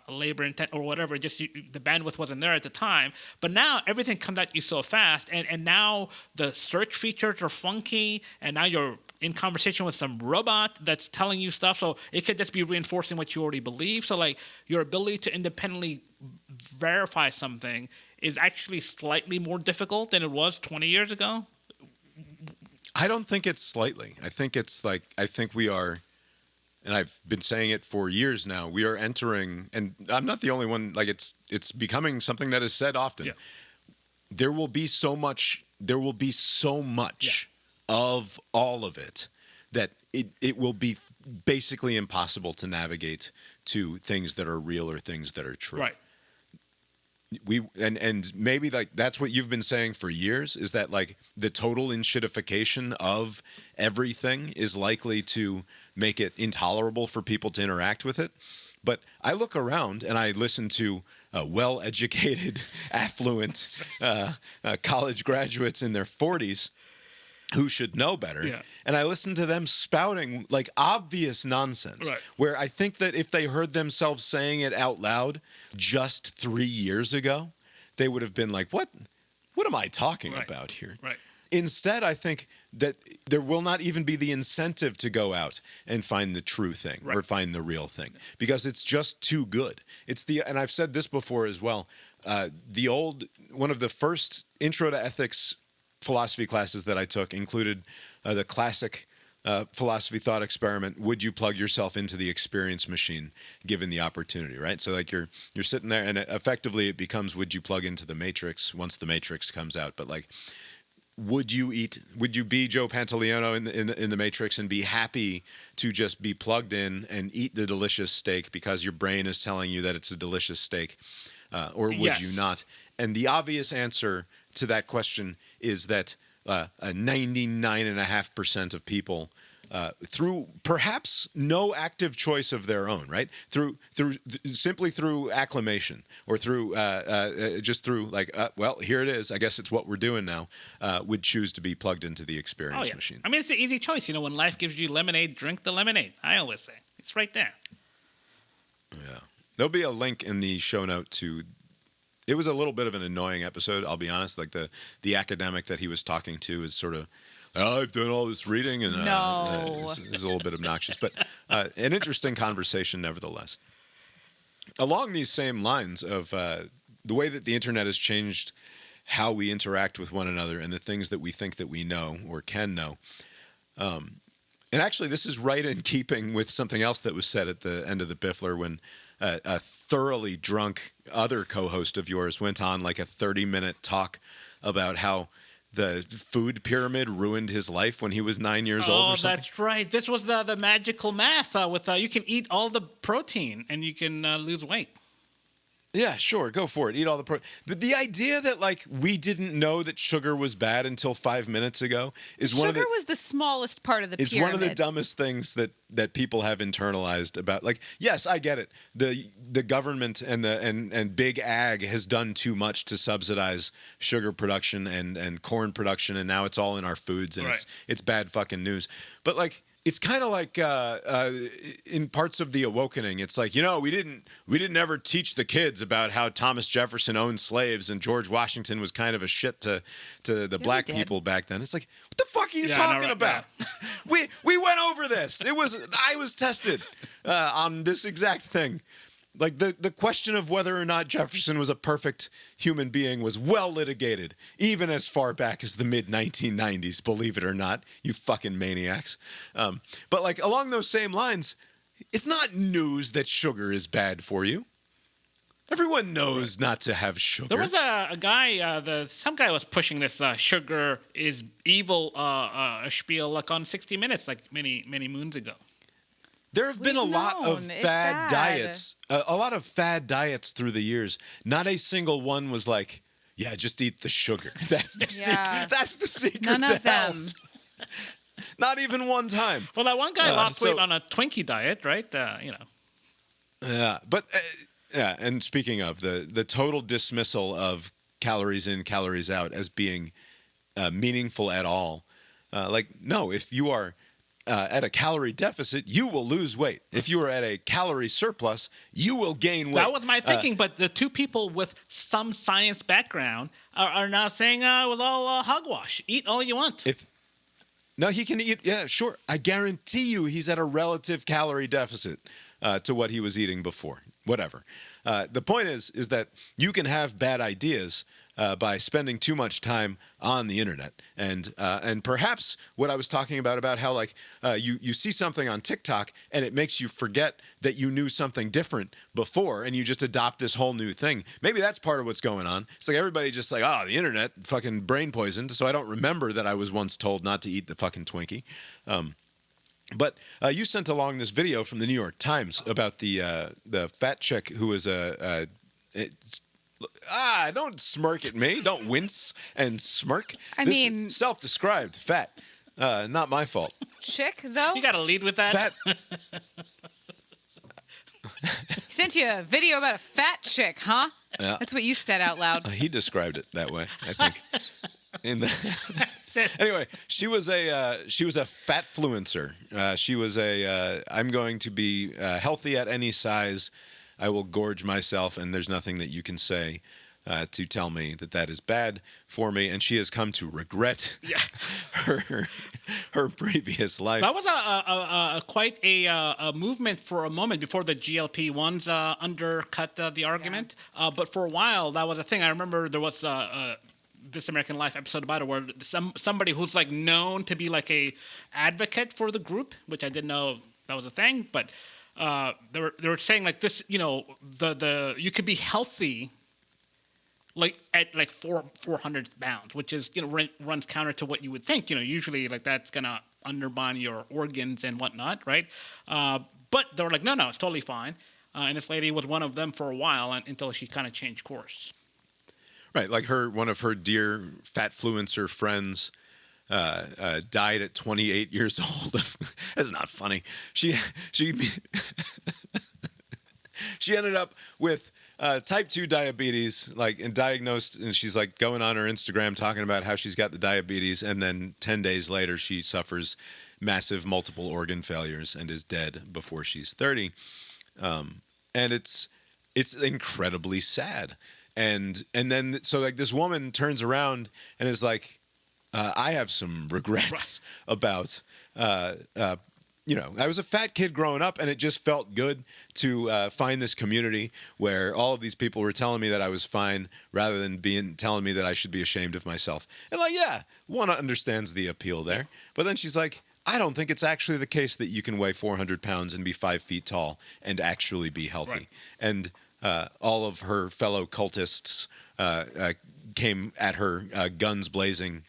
[SPEAKER 1] labor-intensive or whatever. Just the bandwidth wasn't there at the time. But now everything comes at you so fast, and now the search features are funky, and now you're in conversation with some robot that's telling you stuff. So it could just be reinforcing what you already believe. So your ability to independently verify something is actually slightly more difficult than it was 20 years ago.
[SPEAKER 2] I don't think it's slightly. I think it's I think we are, and I've been saying it for years now, we are entering, and I'm not the only one, it's becoming something that is said often. Yeah. There will be so much of all of it that it will be basically impossible to navigate to things that are real or things that are true.
[SPEAKER 1] Right.
[SPEAKER 2] And maybe that's what you've been saying for years, is that the total enshittification of everything is likely to make it intolerable for people to interact with it. But I look around and I listen to well-educated, affluent college graduates in their 40s, who should know better.
[SPEAKER 1] Yeah.
[SPEAKER 2] And I listened to them spouting like obvious nonsense,
[SPEAKER 1] Right.
[SPEAKER 2] where I think that if they heard themselves saying it out loud just 3 years ago, they would have been like, what am I talking
[SPEAKER 1] Right.
[SPEAKER 2] about here?
[SPEAKER 1] Right.
[SPEAKER 2] Instead, I think that there will not even be the incentive to go out and find the true thing or
[SPEAKER 1] Right.
[SPEAKER 2] find the real thing, because it's just too good. And I've said this before as well. One of the first intro to ethics philosophy classes that I took included the classic philosophy thought experiment: would you plug yourself into the experience machine given the opportunity? Right. So like you're sitting there, and effectively it becomes, would you plug into the matrix once the matrix comes out? But like, would you be Joe Pantoliano in the Matrix and be happy to just be plugged in and eat the delicious steak because your brain is telling you that it's a delicious steak, or would
[SPEAKER 1] Yes.
[SPEAKER 2] you not? And the obvious answer to that question is that 99.5% of people, through perhaps no active choice of their own, right? Simply through acclamation, or just through like, well, here it is, I guess it's what we're doing now, would choose to be plugged into the experience machine.
[SPEAKER 1] I mean, it's an easy choice. When life gives you lemonade, drink the lemonade. I always say it's right there.
[SPEAKER 2] Yeah. There'll be a link in the show note to. It was a little bit of an annoying episode, I'll be honest. Like the academic that he was talking to is sort of, I've done all this reading, and it's a little bit obnoxious, but an interesting conversation nevertheless. Along these same lines of the way that the internet has changed how we interact with one another and the things that we think that we know or can know. And actually, this is right in keeping with something else that was said at the end of the Biffler when a thoroughly drunk other co-host of yours went on like a 30-minute talk about how the food pyramid ruined his life when he was 9 years old or something.
[SPEAKER 1] Oh, that's right. This was the magical math with you can eat all the protein and you can lose weight.
[SPEAKER 2] Yeah, sure, go for it. Eat all the protein. But the idea that like we didn't know that sugar was bad until 5 minutes ago is
[SPEAKER 3] Sugar was the smallest part of the pyramid.
[SPEAKER 2] It's one of the dumbest things that people have internalized about. Like, yes, I get it. The government and big ag has done too much to subsidize sugar production and corn production, and now it's all in our foods, and
[SPEAKER 1] Right.
[SPEAKER 2] it's bad fucking news. But like, it's kind of like in parts of the Awakening, it's like, we didn't ever teach the kids about how Thomas Jefferson owned slaves and George Washington was kind of a shit to the black people back then. It's like, what the fuck are you talking about? We went over this. I was tested on this exact thing. Like the question of whether or not Jefferson was a perfect human being was well litigated, even as far back as the mid-1990s, believe it or not, you fucking maniacs. But like along those same lines, it's not news that sugar is bad for you. Everyone knows not to have sugar.
[SPEAKER 1] There was a guy, some guy was pushing this sugar is evil spiel like on 60 Minutes like many moons ago.
[SPEAKER 2] There have been a lot of
[SPEAKER 3] It's
[SPEAKER 2] fad
[SPEAKER 3] bad.
[SPEAKER 2] diets, a lot of fad diets through the years. Not a single one was like, yeah, just eat the sugar. That's the secret. That's the secret.
[SPEAKER 3] None
[SPEAKER 2] to
[SPEAKER 3] of
[SPEAKER 2] health.
[SPEAKER 3] them.
[SPEAKER 2] Not even one time.
[SPEAKER 1] Well, that one guy lost weight on a Twinkie diet, right?
[SPEAKER 2] Yeah, but and speaking of the total dismissal of calories in, calories out as being meaningful at all. No, if you are at a calorie deficit, you will lose weight. If you are at a calorie surplus, you will gain weight.
[SPEAKER 1] That was my thinking, but the two people with some science background are now saying it was all hogwash. Eat all you want.
[SPEAKER 2] No, he can eat. Yeah, sure. I guarantee you he's at a relative calorie deficit to what he was eating before. Whatever. The point is that you can have bad ideas by spending too much time on the internet, and perhaps what I was talking about how like you see something on TikTok and it makes you forget that you knew something different before, and you just adopt this whole new thing. Maybe that's part of what's going on. It's like everybody just like, the internet fucking brain poisoned, so I don't remember that I was once told not to eat the fucking Twinkie. But you sent along this video from the New York Times about the fat chick who was don't smirk at me. Don't wince and smirk.
[SPEAKER 3] I mean,
[SPEAKER 2] self-described fat. Not my fault.
[SPEAKER 3] Chick, though?
[SPEAKER 1] You got to lead with that.
[SPEAKER 2] Fat.
[SPEAKER 3] Sent you a video about a fat chick, huh?
[SPEAKER 2] Yeah.
[SPEAKER 3] That's what you said out loud.
[SPEAKER 2] He described it that way, I think. Anyway, she was a fat fluencer. She was I'm going to be healthy at any size. I will gorge myself, and there's nothing that you can say to tell me that is bad for me. And she has come to regret her previous life.
[SPEAKER 1] That was quite a movement for a moment before the GLP-1s undercut the argument. Yeah. But for a while, that was a thing. I remember there was This American Life episode about it, where somebody who's like known to be like a advocate for the group, which I didn't know that was a thing, but they were saying like this, the you could be healthy like at like 400 pounds, which is runs counter to what you would think. Usually like that's gonna undermine your organs and whatnot, right? But they were like, no, it's totally fine. And this lady was one of them for a while until she kind of changed course.
[SPEAKER 2] Right, like one of her dear fat fluencer friends died at 28 years old. That's not funny. She ended up with type 2 diabetes, and diagnosed, and she's like going on her Instagram talking about how she's got the diabetes, and then 10 days later she suffers massive multiple organ failures and is dead before she's 30. And it's incredibly sad. And then so like this woman turns around and is like, I have some regrets about I was a fat kid growing up, and it just felt good to find this community where all of these people were telling me that I was fine, rather than telling me that I should be ashamed of myself. And one understands the appeal there, but then she's like, I don't think it's actually the case that you can weigh 400 pounds and be 5 feet tall and actually be healthy. Right. And all of her fellow cultists came at her guns blazing,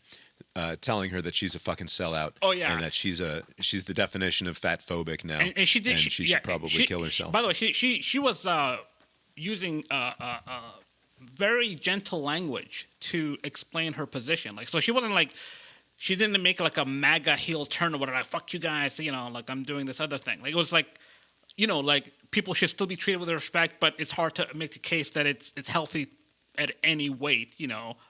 [SPEAKER 2] telling her that she's a fucking sellout. Oh yeah, and that she's the definition of fat phobic now, and she did. And she should probably kill herself.
[SPEAKER 1] By the way, she was using very gentle language to explain her position. Like, so she wasn't like, she didn't make like a MAGA heel turn or whatever. Like, fuck you guys, like I'm doing this other thing. Like, it was like, like people should still be treated with respect, but it's hard to make the case that it's healthy at any weight.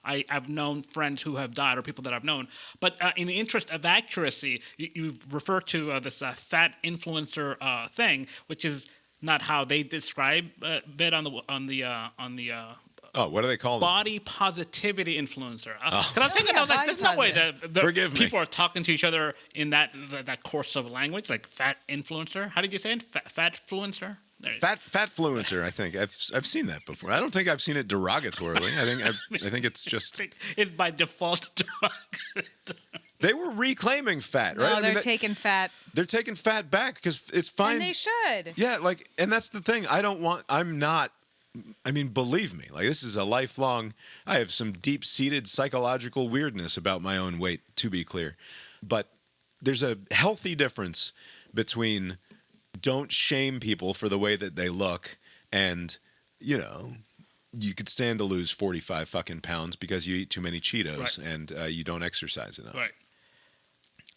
[SPEAKER 1] I've known friends who have died, or people that I've known. But in the interest of accuracy, you refer to this fat influencer thing, which is not how they describe it on the.
[SPEAKER 2] Oh, what do they call them?
[SPEAKER 1] Body positivity influencer. Because I was thinking, I was like, there's no way that people are talking to each other in that course of language, like fat influencer. How did you say it? Fat fluencer?
[SPEAKER 2] Fat fluencer. I think I've seen that before. I don't think I've seen it derogatorily. I think it's just
[SPEAKER 1] it's by default derogatory.
[SPEAKER 2] They were reclaiming fat, right?
[SPEAKER 3] No, they're taking fat.
[SPEAKER 2] They're taking fat back because it's fine.
[SPEAKER 3] And they should.
[SPEAKER 2] Yeah, and that's the thing. Believe me, this is a lifelong. I have some deep-seated psychological weirdness about my own weight, to be clear, but there's a healthy difference between don't shame people for the way that they look, and you could stand to lose 45 fucking pounds because you eat too many Cheetos, right, and you don't exercise enough.
[SPEAKER 1] Right.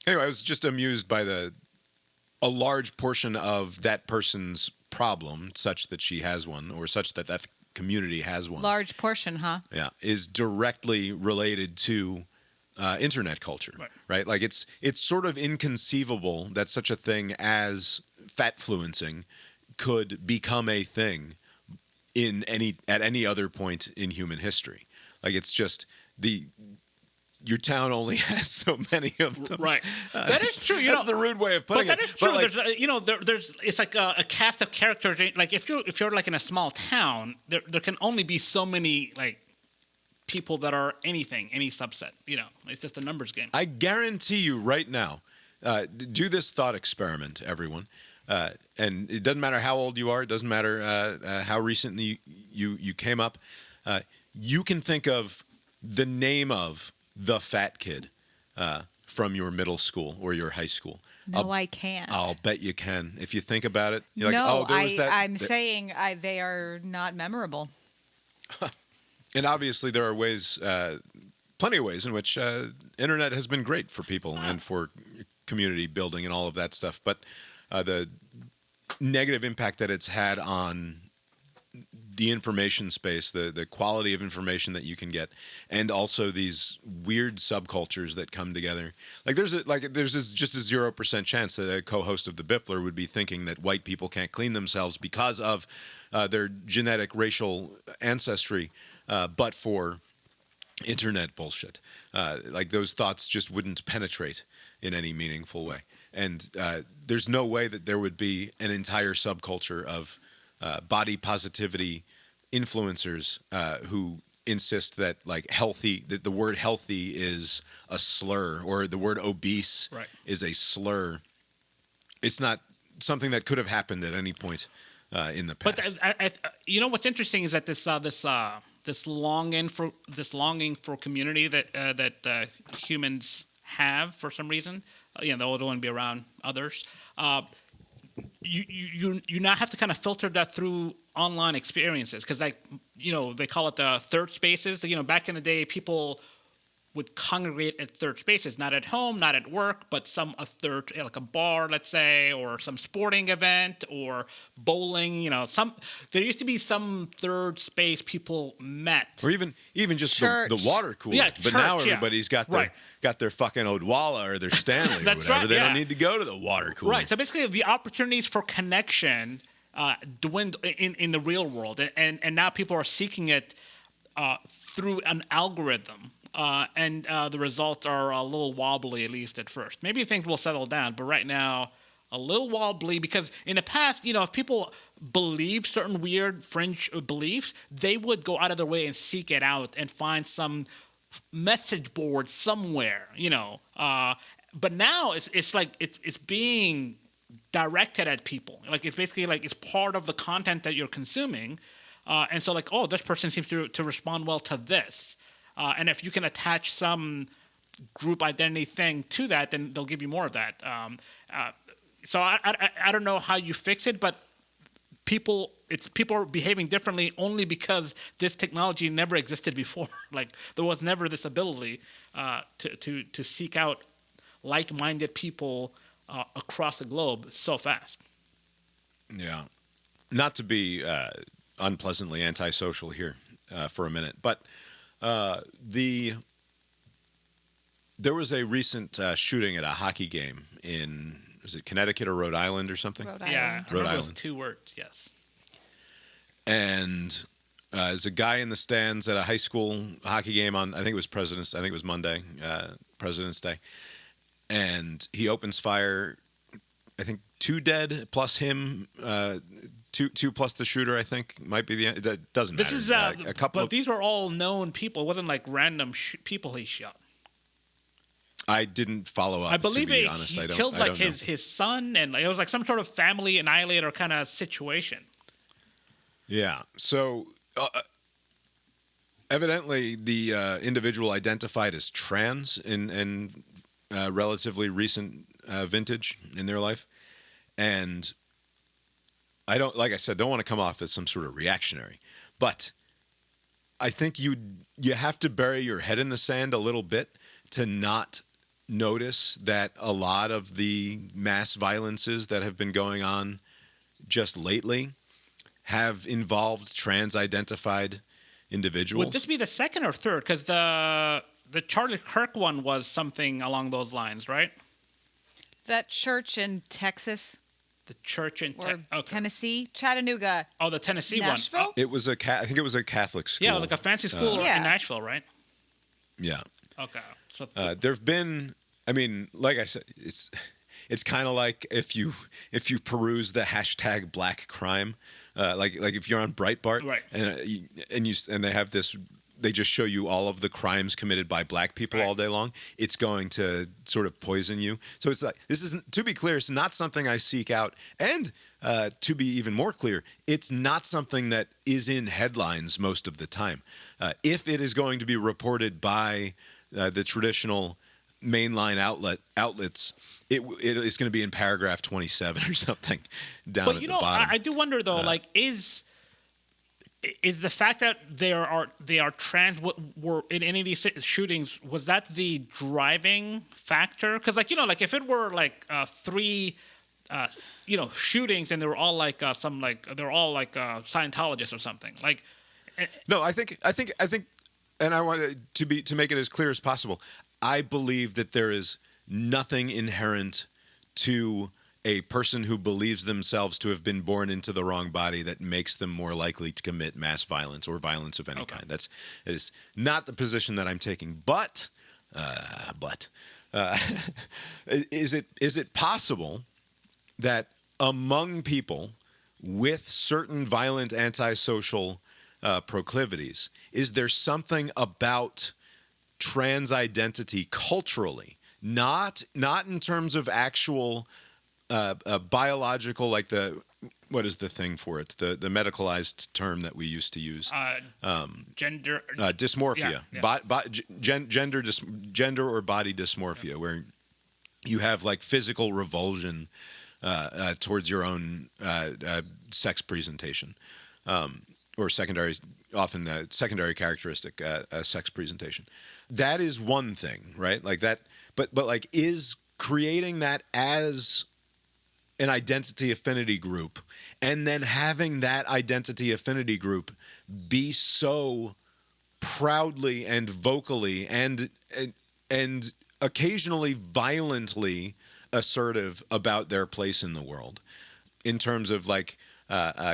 [SPEAKER 2] Anyway, I was just amused by a large portion of that person's problem, such that she has one, or such that community has one.
[SPEAKER 3] Large portion, huh?
[SPEAKER 2] Yeah, is directly related to internet culture, right? Like it's sort of inconceivable that such a thing as fatfluencing could become a thing at any other point in human history. Like, it's just your town only has so many of them.
[SPEAKER 1] Right. That is true.
[SPEAKER 2] That's the rude way of putting
[SPEAKER 1] it. But that is true.
[SPEAKER 2] Like,
[SPEAKER 1] there's it's like a cast of characters. Like, if you're like in a small town, there can only be so many like people that are any subset. It's just a numbers game.
[SPEAKER 2] I guarantee you right now, do this thought experiment, everyone. And it doesn't matter how old you are. It doesn't matter how recently you came up. You can think of the name of the fat kid from your middle school or your high school.
[SPEAKER 3] No, I can't.
[SPEAKER 2] I'll bet you can. If you think about it, you're
[SPEAKER 3] no,
[SPEAKER 2] like, oh, there was that.
[SPEAKER 3] I'm saying they are not memorable.
[SPEAKER 2] And obviously there are ways, plenty of ways in which internet has been great for people and for community building and all of that stuff. But the negative impact that it's had on the information space, the quality of information that you can get, and also these weird subcultures that come together. Like just a 0% chance that a co-host of the Biffler would be thinking that white people can't clean themselves because of their genetic racial ancestry, but for internet bullshit. Like those thoughts just wouldn't penetrate in any meaningful way. And there's no way that there would be an entire subculture of body positivity influencers who insist that that the word healthy is a slur, or the word obese is a slur. It's not something that could have happened at any point in the past.
[SPEAKER 1] But what's interesting is that this longing for community that humans have for some reason, they don't want to be around others. You now have to kind of filter that through online experiences, because they call it the third spaces. Back in the day, people would congregate at third spaces, not at home, not at work, but a third, like a bar, let's say, or some sporting event, or bowling. There used to be some third space people met,
[SPEAKER 2] or even just the water cooler.
[SPEAKER 1] Yeah,
[SPEAKER 2] but now everybody's got their fucking Odwalla or their Stanley or whatever. They don't need to go to the water cooler.
[SPEAKER 1] Right. So basically, the opportunities for connection dwindle in the real world, and now people are seeking it through an algorithm. And the results are a little wobbly, at least at first. Maybe things will settle down, but right now, a little wobbly, because in the past, if people believe certain weird fringe beliefs, they would go out of their way and seek it out and find some message board somewhere, But now it's being directed at people. It's basically it's part of the content that you're consuming. And so this person seems to respond well to this. And if you can attach some group identity thing to that, then they'll give you more of that. So I don't know how you fix it, but people are behaving differently only because this technology never existed before. There was never this ability to seek out like-minded people across the globe so fast. Yeah.
[SPEAKER 2] Not to be unpleasantly antisocial here for a minute, but there was a recent shooting at a hockey game in, was it Connecticut or Rhode Island or something?
[SPEAKER 3] Rhode Island.
[SPEAKER 1] Yeah,
[SPEAKER 2] Rhode Island.
[SPEAKER 1] Those 2 words, yes.
[SPEAKER 2] And there's a guy in the stands at a high school hockey game on, I think it was Monday, President's Day. And he opens fire, I think 2 dead plus him, two plus the shooter, I think, might be the. That doesn't matter.
[SPEAKER 1] This is
[SPEAKER 2] a couple.
[SPEAKER 1] But these were all known people. It wasn't like random people he shot.
[SPEAKER 2] I didn't follow up.
[SPEAKER 1] I believe
[SPEAKER 2] to be honest.
[SPEAKER 1] he
[SPEAKER 2] I don't,
[SPEAKER 1] killed
[SPEAKER 2] I don't know.
[SPEAKER 1] his son, and it was like some sort of family annihilator kind of situation.
[SPEAKER 2] Yeah. So evidently, the individual identified as trans in relatively recent vintage in their life, and I don't, like I said, don't want to come off as some sort of reactionary, but I think you have to bury your head in the sand a little bit to not notice that a lot of the mass violences that have been going on just lately have involved trans-identified individuals.
[SPEAKER 1] Would this be the second or third? Because the Charlie Kirk one was something along those lines, right?
[SPEAKER 3] That church in Texas.
[SPEAKER 1] The church in
[SPEAKER 3] Tennessee, Chattanooga.
[SPEAKER 1] Oh, the Tennessee
[SPEAKER 3] Nashville?
[SPEAKER 1] one.
[SPEAKER 2] It was I think it was a Catholic school.
[SPEAKER 1] Yeah, like a fancy school in Nashville, right?
[SPEAKER 2] Yeah.
[SPEAKER 1] Okay. So
[SPEAKER 2] there've been, I mean, like I said, it's kind of like if you peruse the hashtag Black Crime, like if you're on Breitbart,
[SPEAKER 1] right,
[SPEAKER 2] and they have this. They just show you all of the crimes committed by black people all day long. It's going to sort of poison you. So it's like, this isn't, to be clear, it's not something I seek out. And to be even more clear, it's not something that is in headlines most of the time. If it is going to be reported by the traditional mainline outlets, it is going to be in paragraph 27 or something down at the bottom.
[SPEAKER 1] I do wonder though, is the fact that they are trans were in any of these shootings, was that the driving factor? Because if it were 3 shootings, and they were all like they're all like Scientologists or something. Like,
[SPEAKER 2] No, I think, and I want to make it as clear as possible. I believe that there is nothing inherent to a person who believes themselves to have been born into the wrong body that makes them more likely to commit mass violence or violence of any kind. That is not the position that I'm taking. But is it possible that among people with certain violent antisocial proclivities, is there something about trans identity culturally, not in terms of actual biological, like what is the thing for it? The medicalized term that we used to use.
[SPEAKER 1] Gender
[SPEAKER 2] dysmorphia. Gender or body dysmorphia, where you have like physical revulsion towards your own sex presentation, or secondary characteristic sex presentation. That is one thing, right? Like that, but like, is creating that as an identity affinity group, and then having that identity affinity group be so proudly and vocally and occasionally violently assertive about their place in the world, in terms of like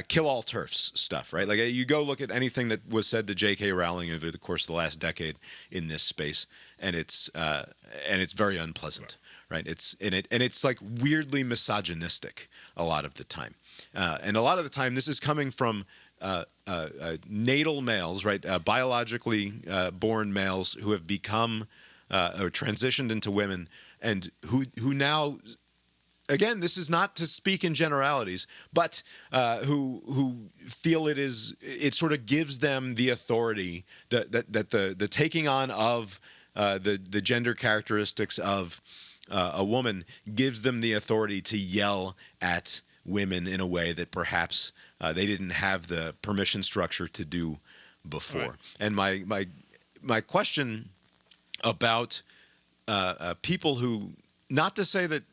[SPEAKER 2] kill all TERFs stuff, right? Like, you go look at anything that was said to J.K. Rowling over the course of the last decade in this space, and it's very unpleasant. Right, it's like weirdly misogynistic a lot of the time, and a lot of the time this is coming from natal males, right, biologically born males who have become or transitioned into women, and who now, again, this is not to speak in generalities, but who feel it sort of gives them the authority that the taking on of the gender characteristics of a woman gives them the authority to yell at women in a way that perhaps they didn't have the permission structure to do before. Right. And my question about people who, not to say that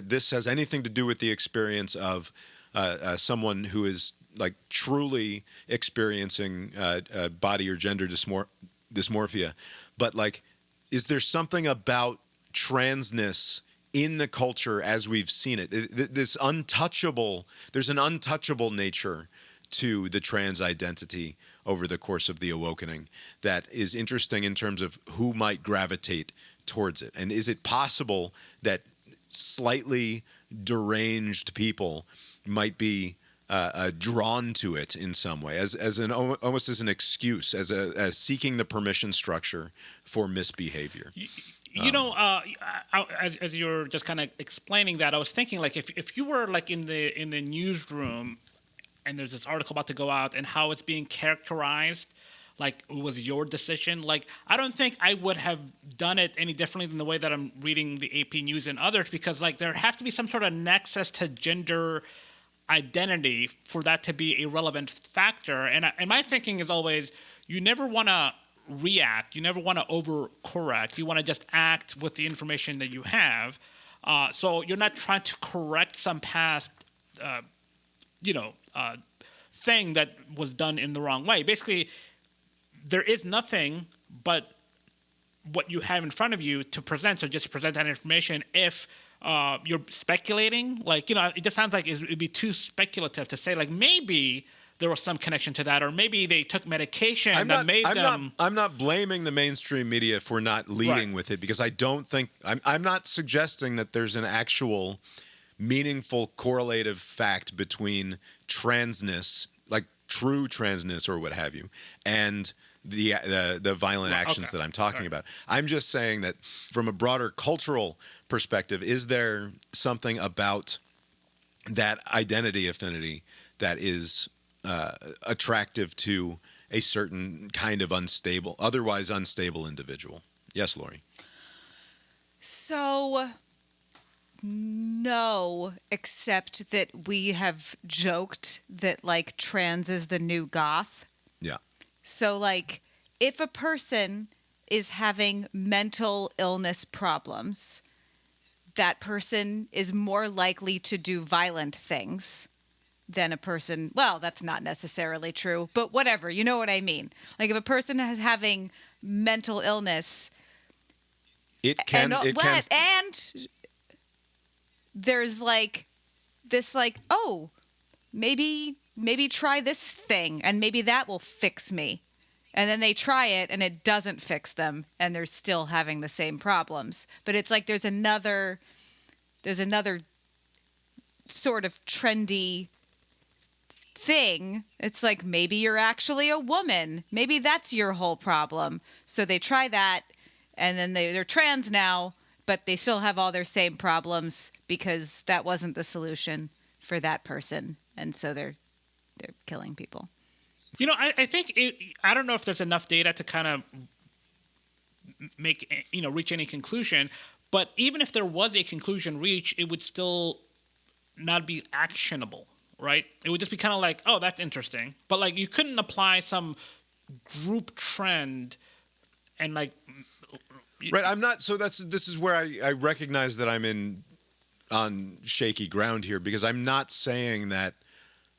[SPEAKER 2] this has anything to do with the experience of someone who is like truly experiencing body or gender dysmorphia, but like, is there something about transness in the culture as we've seen it? There's an untouchable nature to the trans identity over the course of the awakening that is interesting in terms of who might gravitate towards it. And is it possible that slightly deranged people might be drawn to it in some way, almost as an excuse, as seeking the permission structure for misbehavior?
[SPEAKER 1] As you're just kind of explaining that, I was thinking, like, if you were like in the newsroom, and there's this article about to go out, and how it's being characterized, like it was your decision. Like, I don't think I would have done it any differently than the way that I'm reading the AP News and others, because like there has to be some sort of nexus to gender identity for that to be a relevant factor. And my thinking is always, you never want to react, you never want to overcorrect, you want to just act with the information that you have. So you're not trying to correct some past thing that was done in the wrong way. Basically, there is nothing but what you have in front of you to present, so just present that information. If you're speculating, like, it just sounds like it'd be too speculative to say, like, maybe there was some connection to that, or maybe they took medication I'm
[SPEAKER 2] not blaming the mainstream media for not leading with it, because I don't think I'm not suggesting that there's an actual meaningful correlative fact between transness, like true transness or what have you, and the violent actions that I'm talking about. I'm just saying that from a broader cultural perspective, is there something about that identity affinity that is attractive to a certain kind of otherwise unstable individual? Yes, Lori.
[SPEAKER 3] So, no, except that we have joked that, like, trans is the new goth.
[SPEAKER 2] Yeah.
[SPEAKER 3] So, like, if a person is having mental illness problems, that person is more likely to do violent things than a person. Well, that's not necessarily true, but whatever. You know what I mean? Like if a person is having mental illness, and there's like this, like, oh, maybe try this thing and maybe that will fix me. And then they try it and it doesn't fix them and they're still having the same problems. But it's like there's another sort of trendy thing. It's like maybe you're actually a woman. Maybe that's your whole problem. So they try that and then they're trans now, but they still have all their same problems because that wasn't the solution for that person. And so they're killing people.
[SPEAKER 1] You know, I think I don't know if there's enough data to kind of make, reach any conclusion. But even if there was a conclusion reached, it would still not be actionable, right? It would just be kind of like, oh, that's interesting. But like you couldn't apply some group trend and like.
[SPEAKER 2] Right. I'm not. So this is where I recognize that I'm on shaky ground here, because I'm not saying that.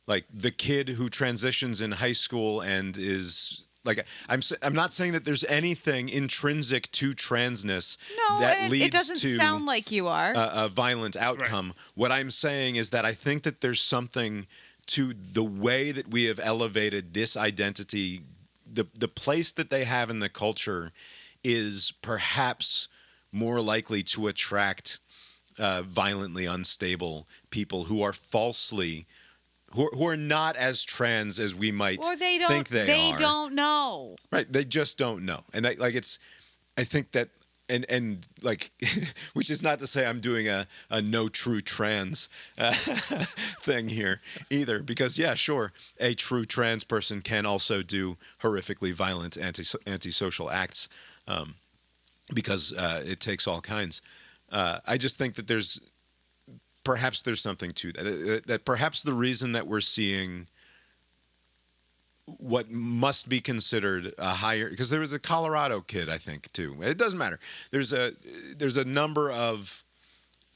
[SPEAKER 2] Like the kid who transitions in high school and is like, I'm not saying that there's anything intrinsic to transness that leads
[SPEAKER 3] it doesn't
[SPEAKER 2] to
[SPEAKER 3] sound like you are
[SPEAKER 2] a violent outcome. Right. What I'm saying is that I think that there's something to the way that we have elevated this identity. The place that they have in the culture is perhaps more likely to attract violently unstable people who are falsely. Who are not as trans as we might think they are.
[SPEAKER 3] They don't know.
[SPEAKER 2] Right. They just don't know. And I think that, and like, which is not to say I'm doing a no true trans thing here either, because yeah, sure, a true trans person can also do horrifically violent antisocial acts, because it takes all kinds. I just think that perhaps there's something to that. That perhaps the reason that we're seeing what must be considered a higher, because there was a Colorado kid, I think, too. It doesn't matter. There's a number of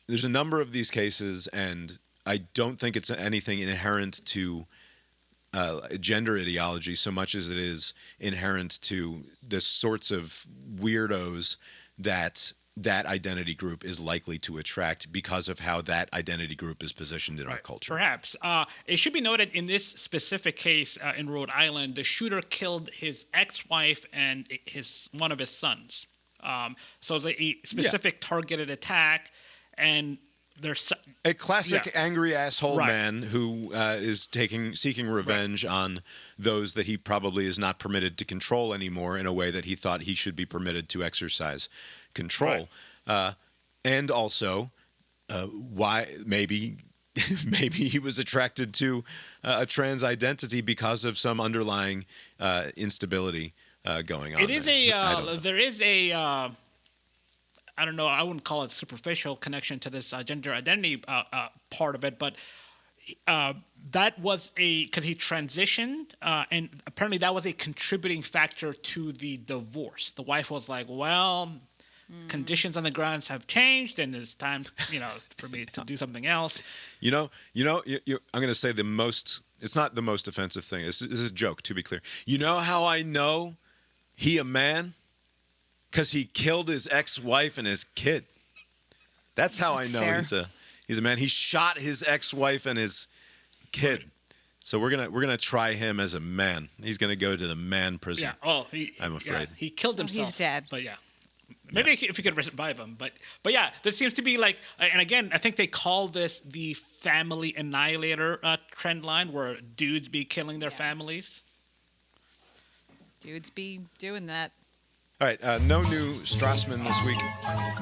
[SPEAKER 2] these cases, and I don't think it's anything inherent to gender ideology so much as it is inherent to the sorts of weirdos that identity group is likely to attract because of how that identity group is positioned in our culture.
[SPEAKER 1] Perhaps. It should be noted in this specific case in Rhode Island, the shooter killed his ex-wife and one of his sons. So a specific targeted attack, and there's
[SPEAKER 2] a classic angry asshole man who is seeking revenge on those that he probably is not permitted to control anymore in a way that he thought he should be permitted to exercise control. And also why maybe he was attracted to a trans identity because of some underlying instability going on.
[SPEAKER 1] It is there is a I don't know, I wouldn't call it superficial connection to this gender identity part of it, but that was because he transitioned, and apparently that was a contributing factor to the divorce. The wife was like, well, conditions on the grounds have changed, and it's time, for me to do something else.
[SPEAKER 2] I'm going to say it's not the most offensive thing. This is a joke, to be clear. You know how I know he a man? Because he killed his ex-wife and his kid. That's how I know fair. He's a man. He shot his ex-wife and his kid. Right. So we're gonna try him as a man. He's gonna go to the man prison. Yeah. Oh, I'm afraid
[SPEAKER 1] he killed himself.
[SPEAKER 3] He's dead.
[SPEAKER 1] But yeah, maybe if you could revive him. But yeah, this seems to be like. And again, I think they call this the family annihilator trend line, where dudes be killing their families.
[SPEAKER 3] Dudes be doing that.
[SPEAKER 2] All right, no new Strassmann this week,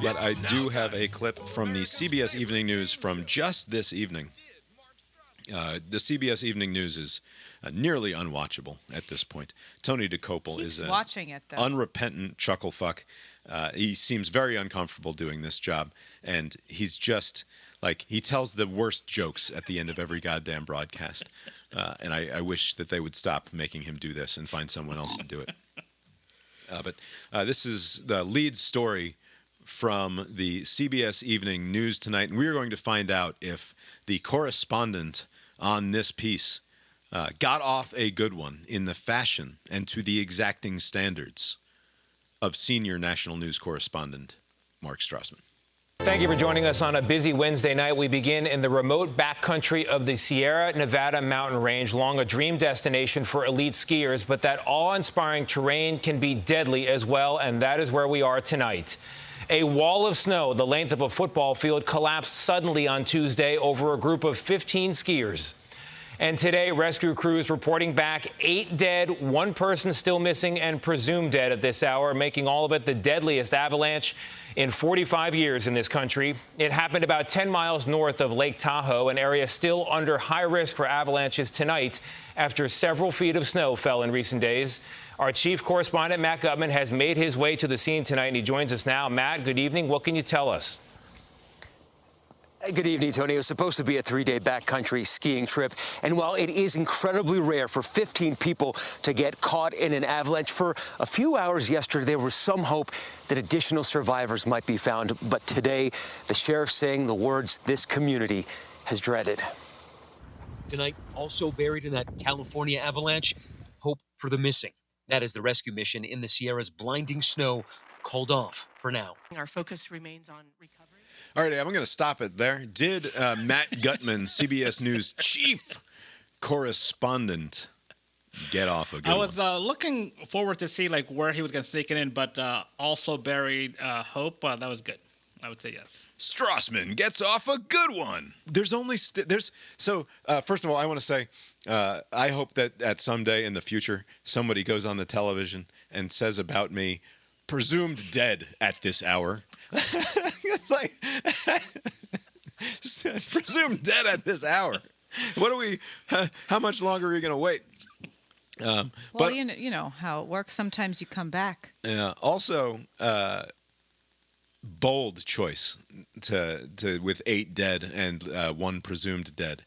[SPEAKER 2] but I do have a clip from the CBS Evening News from just this evening. The CBS Evening News is nearly unwatchable at this point. Tony DeCopel is an
[SPEAKER 3] watching it, though.
[SPEAKER 2] Unrepentant chucklefuck. He seems very uncomfortable doing this job, and he's just like, he tells the worst jokes at the end of every goddamn broadcast. And I wish that they would stop making him do this and find someone else to do it. But this is the lead story from the CBS Evening News tonight, and we are going to find out if the correspondent on this piece got off a good one in the fashion and to the exacting standards of senior national news correspondent Mark Strassmann.
[SPEAKER 4] Thank you for joining us on a busy Wednesday night. We begin in the remote backcountry of the Sierra Nevada mountain range, long a dream destination for elite skiers, but that awe-inspiring terrain can be deadly as well, and that is where we are tonight. A wall of snow the length of a football field collapsed suddenly on Tuesday over a group of 15 skiers. And today, rescue crews reporting back 8 dead, 1 person still missing and presumed dead at this hour, making all of it the deadliest avalanche in 45 years in this country. It happened about 10 miles north of Lake Tahoe, an area still under high risk for avalanches tonight after several feet of snow fell in recent days. Our chief correspondent, Matt Gutman, has made his way to the scene tonight, and he joins us now. Matt, good evening. What can you tell us?
[SPEAKER 5] Good evening, Tony. It was supposed to be a 3-day backcountry skiing trip. And while it is incredibly rare for 15 people to get caught in an avalanche, for a few hours yesterday, there was some hope that additional survivors might be found. But today, the sheriff saying the words this community has dreaded.
[SPEAKER 6] Tonight, also buried in that California avalanche, hope for the missing. That is the rescue mission in the Sierra's blinding snow called off for now.
[SPEAKER 7] Our focus remains on recovery.
[SPEAKER 2] All right, I'm going to stop it there. Did Matt Gutman, CBS News chief correspondent, get off a good
[SPEAKER 1] I was
[SPEAKER 2] one?
[SPEAKER 1] looking forward to see like where he was going to sneak it in, but also buried hope. That was good. I would say yes.
[SPEAKER 2] Strassmann gets off a good one. There's only first of all, I want to say I hope that at some day in the future somebody goes on the television and says about me, presumed dead at this hour. It's like presumed dead at this hour. What are we? How much longer are you going to wait?
[SPEAKER 3] Well, you know how it works. Sometimes you come back.
[SPEAKER 2] Yeah. Also, bold choice to with 8 dead and 1 presumed dead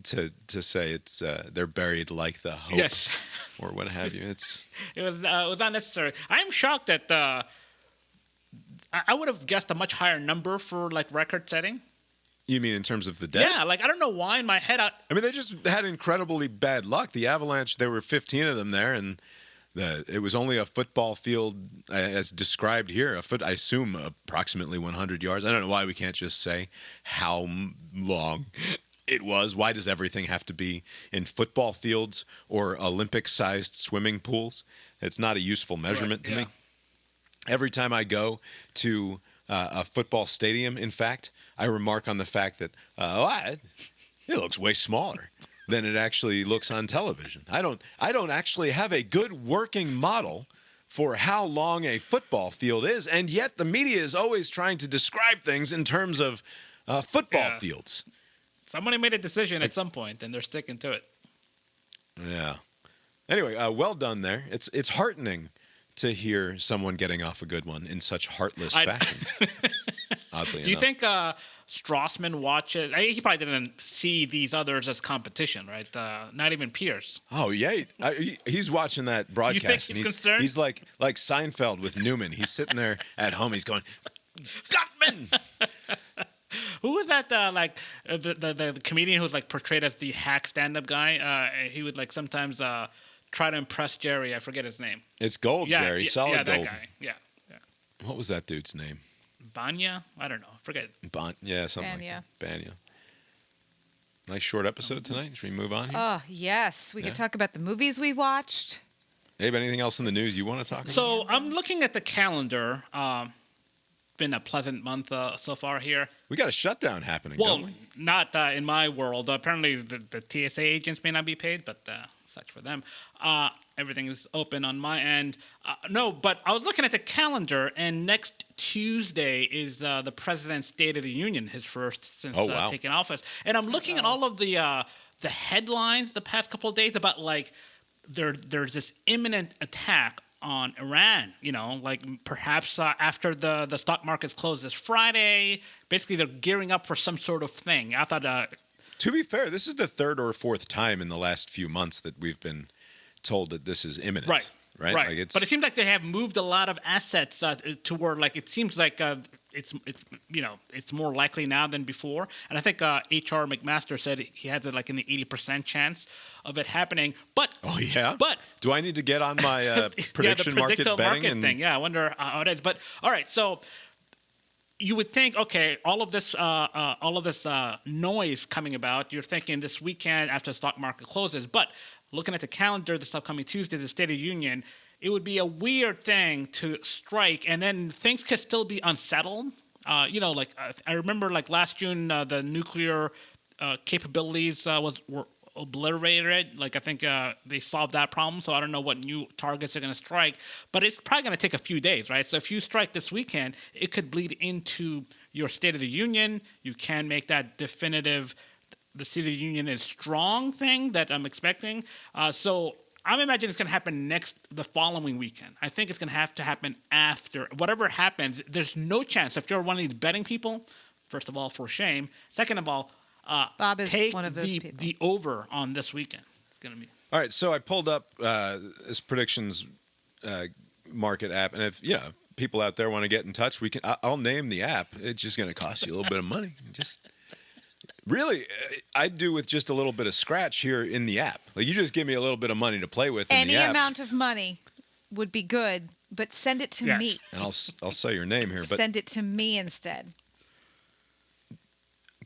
[SPEAKER 2] to say it's they're buried like the hope,
[SPEAKER 1] yes,
[SPEAKER 2] or what have you.
[SPEAKER 1] It was unnecessary. I'm shocked that I would have guessed a much higher number for like record setting.
[SPEAKER 2] You mean in terms of the dead?
[SPEAKER 1] Yeah, like I don't know why in my head.
[SPEAKER 2] I mean, they just had incredibly bad luck. The avalanche, there were 15 of them there, and it was only a football field, as described here. I assume approximately 100 yards. I don't know why we can't just say how long it was. Why does everything have to be in football fields or Olympic-sized swimming pools? It's not a useful measurement to me. Every time I go to a football stadium, in fact, I remark on the fact that it looks way smaller than it actually looks on television. I don't actually have a good working model for how long a football field is, and yet the media is always trying to describe things in terms of football fields.
[SPEAKER 1] Somebody made a decision at some point, and they're sticking to it.
[SPEAKER 2] Yeah. Anyway, well done there. It's heartening to hear someone getting off a good one in such heartless fashion. Oddly enough.
[SPEAKER 1] Do you think Strassmann watches? He probably didn't see these others as competition, right? Not even peers.
[SPEAKER 2] Oh yeah, he's watching that broadcast.
[SPEAKER 1] You think he's concerned?
[SPEAKER 2] He's like Seinfeld with Newman. He's sitting there at home. He's going, Gutman.
[SPEAKER 1] Who was that? The comedian who's like portrayed as the hack stand-up guy. He would like sometimes try to impress Jerry. I forget his name.
[SPEAKER 2] It's gold, Jerry. Solid
[SPEAKER 1] yeah,
[SPEAKER 2] gold.
[SPEAKER 1] That guy. Yeah.
[SPEAKER 2] What was that dude's name?
[SPEAKER 1] Banya? I don't know. Forget it.
[SPEAKER 2] Something like that. Banya. Nice short episode tonight. Should we move on here?
[SPEAKER 3] Oh, yes. We could talk about the movies we watched.
[SPEAKER 2] Abe, anything else in the news you want to talk about?
[SPEAKER 1] So I'm looking at the calendar. Been a pleasant month so far here.
[SPEAKER 2] We got a shutdown happening, don't we?
[SPEAKER 1] Not in my world. Apparently, the TSA agents may not be paid, but such for them. Everything is open on my end. No, but I was looking at the calendar, and next Tuesday is the President's State of the Union, his first since taking office. And I'm looking at all of the headlines the past couple of days about like there's this imminent attack on Iran, like perhaps after the stock markets close this Friday. Basically, they're gearing up for some sort of thing. I thought...
[SPEAKER 2] to be fair, this is the 3rd or 4th time in the last few months that we've been told that this is imminent. Right.
[SPEAKER 1] Like but it seems like they have moved a lot of assets to where, like, it seems like it's more likely now than before. And I think H.R. McMaster said he has it like in the 80% chance of it happening. But
[SPEAKER 2] But do I need to get on my prediction market betting
[SPEAKER 1] thing? Yeah, I wonder how it is. But all right, so you would think, okay, all of this noise coming about, you're thinking this weekend after the stock market closes. But looking at the calendar, this upcoming Tuesday, the State of the Union, it would be a weird thing to strike, and then things could still be unsettled. I remember like last June, the nuclear capabilities were obliterated. Like I think they solved that problem, so I don't know what new targets they're going to strike. But it's probably going to take a few days, right? So if you strike this weekend, it could bleed into your State of the Union. You can make that definitive, the State of the Union is strong thing that I'm expecting. So I'm imagining it's going to happen the following weekend. I think it's going to have to happen after. Whatever happens, there's no chance. If you're one of these betting people, first of all, for shame. Second of all,
[SPEAKER 3] Bob is
[SPEAKER 1] take
[SPEAKER 3] one of those people.
[SPEAKER 1] The over on this weekend. It's going to be.
[SPEAKER 2] All right, so I pulled up this predictions market app, and if people out there want to get in touch, I'll name the app. It's just going to cost you a little bit of money. Really, I'd do with just a little bit of scratch here in the app. Like you just give me a little bit of money to play with in the app.
[SPEAKER 3] Any amount of money would be good, but send it to me.
[SPEAKER 2] And I'll say your name here, but
[SPEAKER 3] send it to me instead.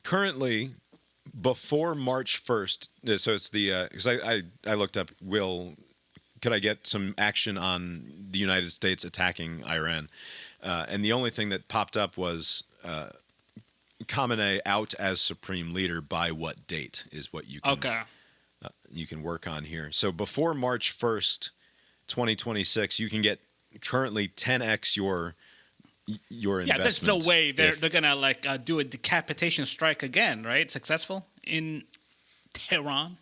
[SPEAKER 2] Currently, before March 1st, so it's the because I looked up, could I get some action on the United States attacking Iran? And the only thing that popped up was Khamenei out as supreme leader by what date is what you can you can work on here. So before March 1st, 2026, you can get currently 10x your investment.
[SPEAKER 1] Yeah, there's no way they're gonna do a decapitation strike again, right? Successful in Tehran.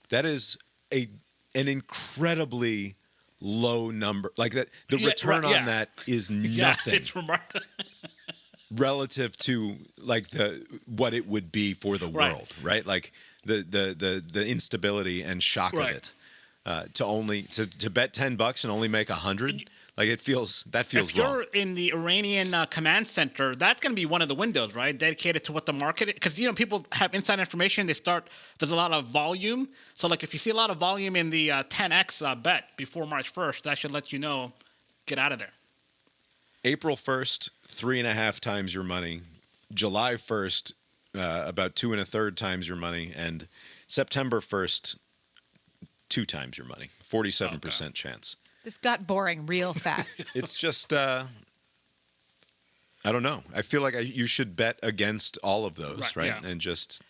[SPEAKER 2] That is an incredibly low number. Like that, the return on that is nothing.
[SPEAKER 1] Yeah, it's remarkable.
[SPEAKER 2] Relative to like what it would be for the world, right? Like the instability and shock of it. To bet $10 and only make 100, like that feels wrong.
[SPEAKER 1] If you're in the Iranian command center, that's going to be one of the windows, right? Dedicated to what the market is. Because, people have inside information. There's a lot of volume. So, like, if you see a lot of volume in the 10x bet before March 1st, that should let you know, get out of there.
[SPEAKER 2] April 1st, 3.5 times your money. July 1st, about 2 1/3 times your money. And September 1st, 2 times your money. 47% chance.
[SPEAKER 3] This got boring real fast.
[SPEAKER 2] It's just, I don't know. I feel like you should bet against all of those, right?
[SPEAKER 1] Yeah.
[SPEAKER 2] And just...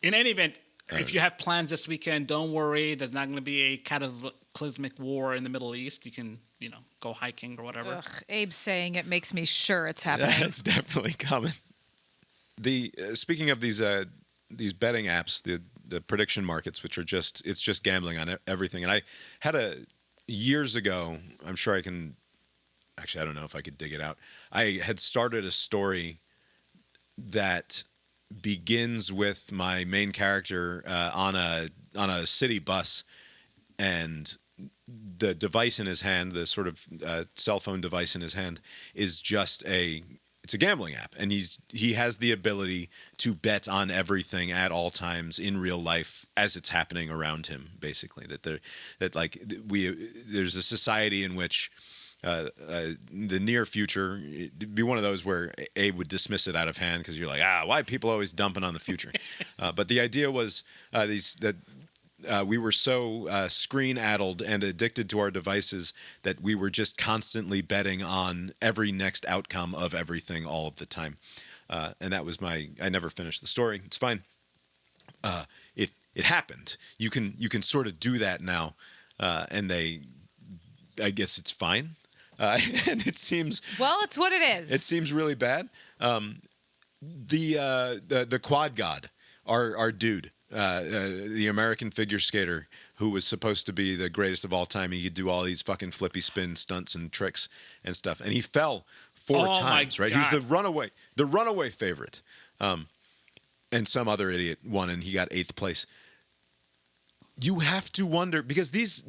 [SPEAKER 1] In any event, if you have plans this weekend, don't worry. There's not going to be a cataclysmic war in the Middle East. You can, go hiking or whatever.
[SPEAKER 3] Ugh, Abe's saying it makes me sure it's happening.
[SPEAKER 2] That's definitely coming. Speaking of these betting apps, the prediction markets, which are it's just gambling on everything. And I had years ago, I'm sure I can, actually I don't know if I could dig it out. I had started a story that begins with my main character on a city bus, and the device in his hand, the sort of cell phone device in his hand, is just it's a gambling app, and he has the ability to bet on everything at all times in real life as it's happening around him. Basically, there's a society in which the near future, it'd be one of those where Abe would dismiss it out of hand because you're like, why are people always dumping on the future? But the idea was we were so screen-addled and addicted to our devices that we were just constantly betting on every next outcome of everything all of the time. And that was I never finished the story. It's fine. It happened. You can sort of do that now, and I guess it's fine. And it seems...
[SPEAKER 3] Well, it's what it is.
[SPEAKER 2] It seems really bad. The quad god, our dude, the American figure skater who was supposed to be the greatest of all time. He could do all these fucking flippy spin stunts and tricks and stuff. And he fell 4 times, right?
[SPEAKER 1] God.
[SPEAKER 2] He was the runaway favorite. And some other idiot won, and he got 8th place. You have to wonder, because these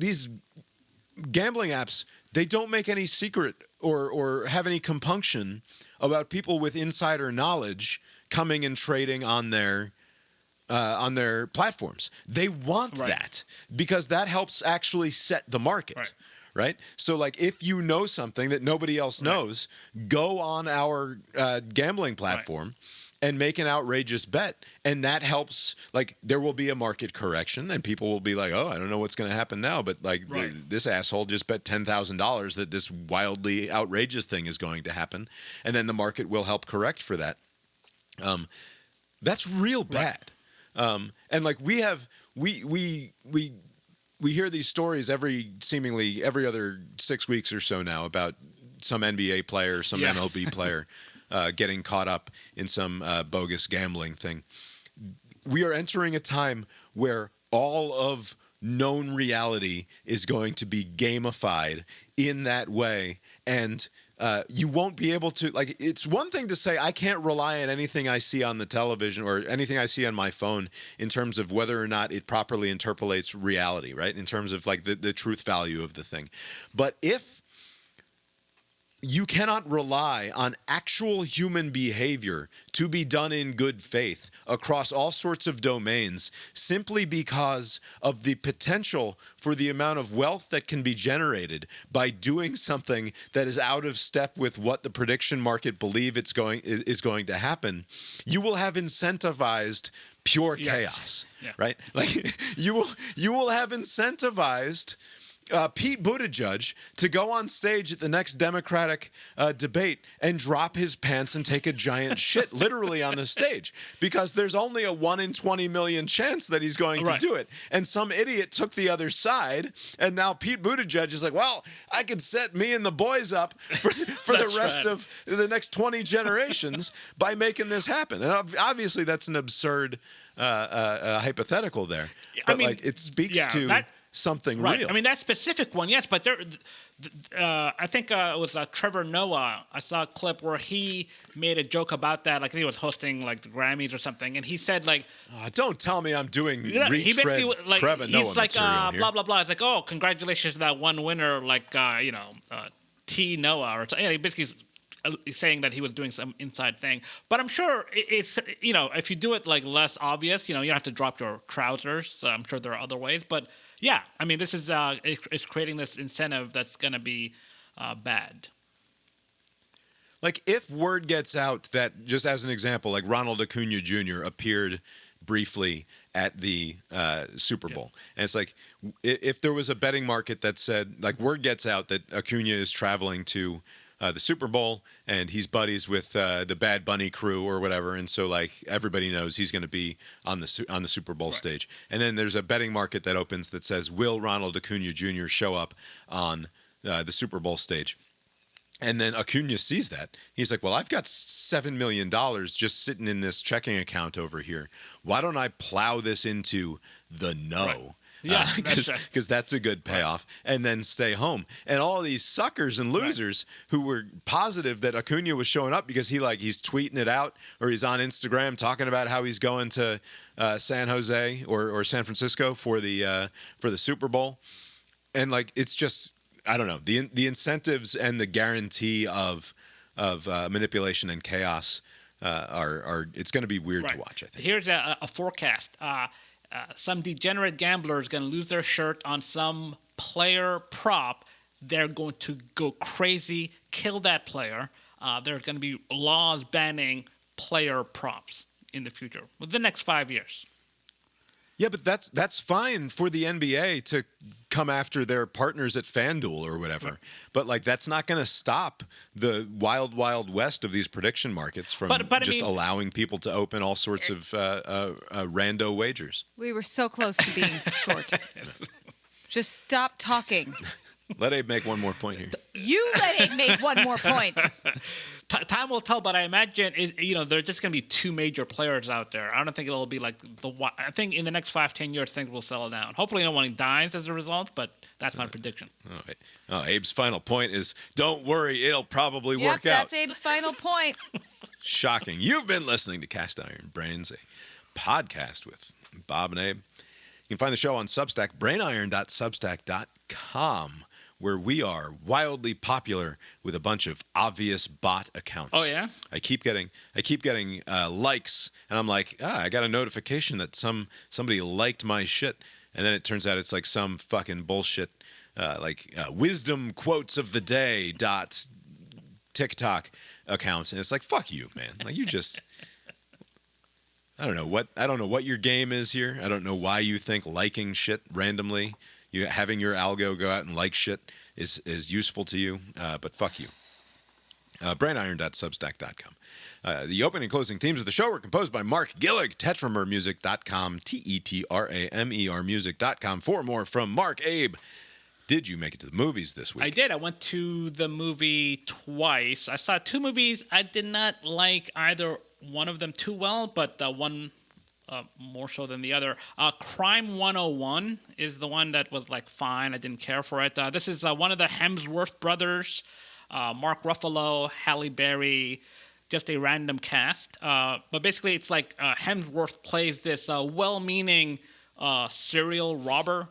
[SPEAKER 2] gambling apps, they don't make any secret or have any compunction about people with insider knowledge coming and trading on their platforms. They want that because that helps actually set the market. Right? So, like, if you know something that nobody else knows, go on our gambling platform and make an outrageous bet, and that helps. Like, there will be a market correction, and people will be like, "Oh, I don't know what's going to happen now," but like, this asshole just bet $10,000 that this wildly outrageous thing is going to happen, and then the market will help correct for that. That's real bad. And like, we hear these stories seemingly every other 6 weeks or so now about some NBA player, some MLB player getting caught up in some bogus gambling thing. We are entering a time where all of known reality is going to be gamified in that way, and you won't be able to, like, it's one thing to say I can't rely on anything I see on the television or anything I see on my phone in terms of whether or not it properly interpolates reality, right? In terms of like the truth value of the thing. But if you cannot rely on actual human behavior to be done in good faith across all sorts of domains simply because of the potential for the amount of wealth that can be generated by doing something that is out of step with what the prediction market believe is going to happen, you will have incentivized pure chaos, right? Like, you will have incentivized Pete Buttigieg to go on stage at the next Democratic debate and drop his pants and take a giant shit literally on the stage, because there's only a 1 in 20 million chance that he's going to do it. And some idiot took the other side, and now Pete Buttigieg is like, well, I could set me and the boys up for the rest of the next 20 generations by making this happen. And obviously that's an absurd hypothetical there. But I mean, like, it speaks to something real.
[SPEAKER 1] I mean, that specific one, yes, but there, I think it was Trevor Noah. I saw a clip where he made a joke about that. Like, he was hosting like the Grammys or something, and he said like,
[SPEAKER 2] "Don't tell me I'm doing
[SPEAKER 1] Trevor Noah
[SPEAKER 2] he's like
[SPEAKER 1] blah blah blah." It's like, "Oh, congratulations to that one winner, like T Noah or something." He basically is saying that he was doing some inside thing. But I'm sure it's if you do it like less obvious, you don't have to drop your trousers. So I'm sure there are other ways, but. Yeah, I mean, this is it's creating this incentive that's going to be bad.
[SPEAKER 2] Like, if word gets out that, just as an example, like Ronald Acuna Jr. appeared briefly at the Super Bowl, and it's like, if there was a betting market that said, like, word gets out that Acuna is traveling to the Super Bowl and he's buddies with the Bad Bunny crew or whatever, and so like everybody knows he's going to be on the Super Bowl stage. And then there's a betting market that opens that says, will Ronald Acuna Jr. show up on the Super Bowl stage? And then Acuna sees that. He's like, well, I've got $7 million just sitting in this checking account over here. Why don't I plow this into the no?
[SPEAKER 1] Right. Yeah,
[SPEAKER 2] because that's a good payoff, and then stay home. And all these suckers and losers who were positive that Acuna was showing up because he's tweeting it out, or he's on Instagram talking about how he's going to San Jose or San Francisco for the Super Bowl, and like, it's just, I don't know, the incentives and the guarantee of manipulation and chaos are it's going to be weird to watch, I think.
[SPEAKER 1] Here's a forecast. Some degenerate gambler is going to lose their shirt on some player prop. They're going to go crazy, kill that player. There's going to be laws banning player props in the future, within the next 5 years.
[SPEAKER 2] Yeah, but that's fine for the NBA to come after their partners at FanDuel or whatever. Right. But like, that's not going to stop the wild, wild west of these prediction markets from allowing people to open all sorts of rando wagers.
[SPEAKER 3] We were so close to being short. Just stop talking.
[SPEAKER 2] Let Abe make one more point here.
[SPEAKER 3] You let Abe make one more point.
[SPEAKER 1] Time will tell, but I imagine there's just going to be two major players out there. I don't think it'll be like I think in the next 5-10 years things will settle down. Hopefully no one dies as a result, but that's my prediction.
[SPEAKER 2] All right. Abe's final point is, don't worry, it'll probably work out.
[SPEAKER 3] That's Abe's final point.
[SPEAKER 2] Shocking. You've been listening to Cast Iron Brains, a podcast with Bob and Abe. You can find the show on Substack, brainiron.substack.com. where we are wildly popular with a bunch of obvious bot accounts.
[SPEAKER 1] Oh, yeah?
[SPEAKER 2] I keep getting likes, and I'm like, I got a notification that somebody liked my shit, and then it turns out it's like some fucking bullshit, wisdom quotes of the day .TikTok accounts, and it's like, fuck you, man. Like, you just. I don't know what your game is here. I don't know why you think liking shit randomly, having your algo go out and like shit is useful to you. But fuck you. Brainiron.substack.com. The opening and closing themes of the show were composed by Mark Gillig, tetramermusic.com, TETRAMER music.com. For more from Mark. Abe, did you make it to the movies this week?
[SPEAKER 1] I did. I went to the movie twice. I saw 2 movies. I did not like either one of them too well, but one more so than the other. Crime 101 is the one that was like fine. I didn't care for it. This is one of the Hemsworth brothers, Mark Ruffalo, Halle Berry, just a random cast. But basically it's like Hemsworth plays this well-meaning serial robber.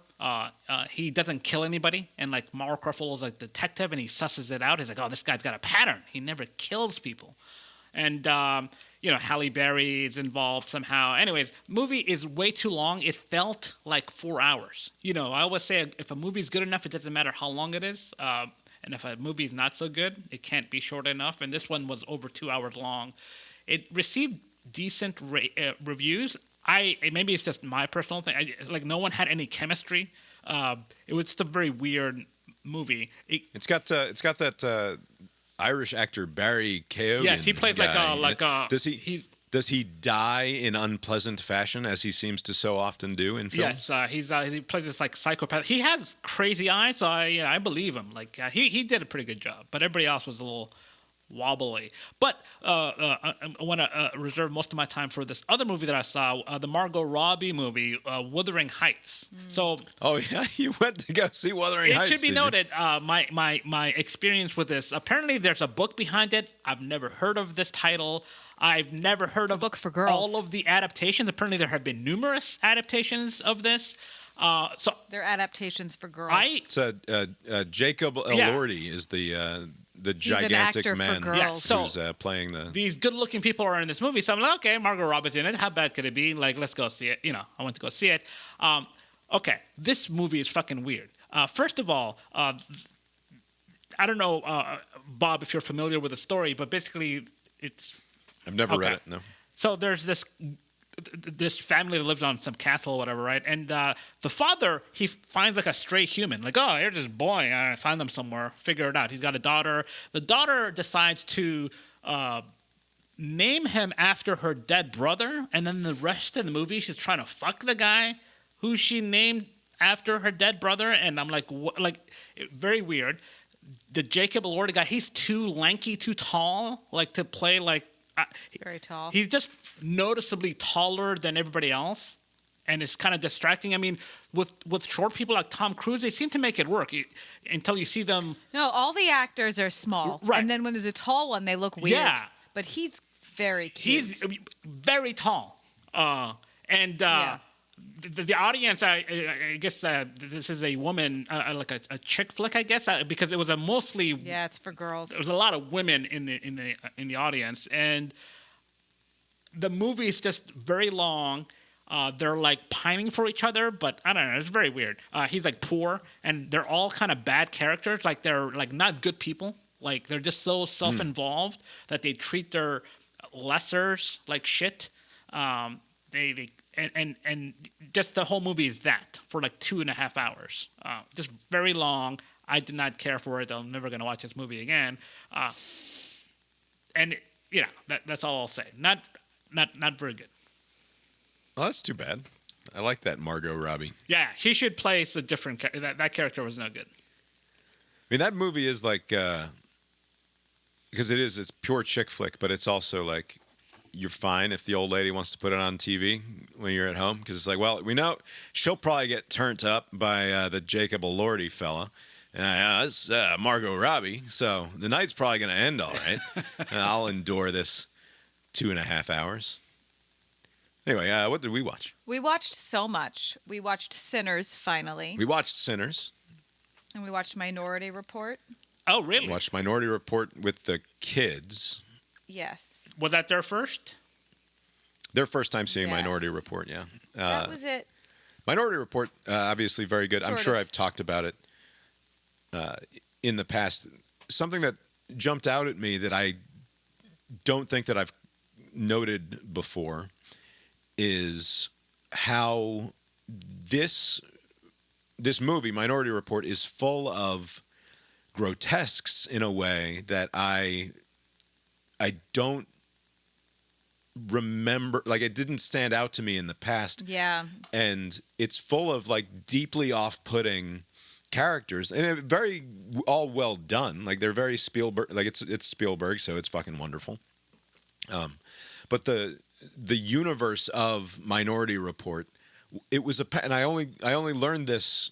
[SPEAKER 1] He doesn't kill anybody, and like Mark Ruffalo's like detective, and he susses it out. He's like, oh, this guy's got a pattern. He never kills people. And Halle Berry is involved somehow. Anyways, movie is way too long. It felt like 4 hours. I always say if a movie's good enough, it doesn't matter how long it is. And if a movie's not so good, it can't be short enough. And this one was over 2 hours long. It received decent reviews. Maybe it's just my personal thing. No one had any chemistry. It was just a very weird movie.
[SPEAKER 2] It's got that Irish actor Barry Keoghan.
[SPEAKER 1] Yes, he plays
[SPEAKER 2] Does he die in unpleasant fashion, as he seems to so often do in films?
[SPEAKER 1] Yes, he plays this like psychopath. He has crazy eyes, so I believe him. He did a pretty good job, but everybody else was a little wobbly. But I want to reserve most of my time for this other movie that I saw, the Margot Robbie movie, Wuthering Heights. So,
[SPEAKER 2] oh yeah, you went to go see Wuthering Heights.
[SPEAKER 1] It should be noted, my experience with this. Apparently, there's a book behind it. I've never heard of this title. I've never heard of
[SPEAKER 3] book for girls.
[SPEAKER 1] All of the adaptations. Apparently, there have been numerous adaptations of this. So
[SPEAKER 3] they're adaptations for girls.
[SPEAKER 2] Jacob Elordi is the gigantic man who's playing these
[SPEAKER 1] good-looking people are in this movie. So I'm like, okay, Margot Robbie's in it. How bad could it be? Let's go see it. I went to go see it. Okay, this movie is fucking weird. First of all, I don't know, Bob, if you're familiar with the story, but basically it's...
[SPEAKER 2] I've never read it, no.
[SPEAKER 1] So there's this family that lives on some castle or whatever, right? And the father, he finds like a stray human. Like, oh, here's this boy. I find them somewhere. Figure it out. He's got a daughter. The daughter decides to name him after her dead brother. And then the rest of the movie, she's trying to fuck the guy who she named after her dead brother. And I'm like, what? Very weird. The Jacob Elordi guy, he's too lanky, too tall, to play
[SPEAKER 3] He's very tall.
[SPEAKER 1] He's just noticeably taller than everybody else, and it's kind of distracting. I mean, with short people like Tom Cruise, they seem to make it work until you see them.
[SPEAKER 3] No, all the actors are small,
[SPEAKER 1] right?
[SPEAKER 3] And then when there's a tall one, they look weird.
[SPEAKER 1] Yeah,
[SPEAKER 3] but he's very cute.
[SPEAKER 1] He's very tall, The audience, I guess this is a woman, like a chick flick, I guess, because it was mostly.
[SPEAKER 3] Yeah, it's for girls.
[SPEAKER 1] There was a lot of women in the audience, and the movie is just very long. They're pining for each other, but I don't know. It's very weird. He's poor, and they're all kind of bad characters. They're not good people. They're just so self-involved that they treat their lessers like shit. And just the whole movie is that for 2.5 hours. Just very long. I did not care for it. I'm never going to watch this movie again. That's all I'll say. Not very good.
[SPEAKER 2] Well, that's too bad. I like that Margot Robbie.
[SPEAKER 1] Yeah, she should play a different character. That character was no good.
[SPEAKER 2] I mean, that movie is because it's pure chick flick, but it's also you're fine if the old lady wants to put it on TV when you're at home, because it's we know she'll probably get turned up by the Jacob Elordi fella, and it's Margot Robbie, so the night's probably going to end all right, and I'll endure this 2.5 hours. Anyway, what did we watch?
[SPEAKER 3] We watched so much. We watched Sinners, finally.
[SPEAKER 2] We watched Sinners.
[SPEAKER 3] And we watched Minority Report.
[SPEAKER 1] Oh, really?
[SPEAKER 2] Watched Minority Report with the kids.
[SPEAKER 3] Yes.
[SPEAKER 1] Was that their first?
[SPEAKER 2] Their first time seeing
[SPEAKER 3] Yes.
[SPEAKER 2] Minority Report, yeah.
[SPEAKER 3] That was it.
[SPEAKER 2] Minority Report, obviously very good. I'm
[SPEAKER 3] Sort
[SPEAKER 2] sure
[SPEAKER 3] of.
[SPEAKER 2] I've talked about it in the past. Something that jumped out at me that I don't think that I've noted before is how this movie, Minority Report, is full of grotesques in a way that I don't remember, like it didn't stand out to me in the past.
[SPEAKER 3] Yeah.
[SPEAKER 2] And it's full of like deeply off-putting characters, and very all well done. Like they're very Spielberg, like it's Spielberg, so it's fucking wonderful. But the universe of Minority Report, it was and I only learned this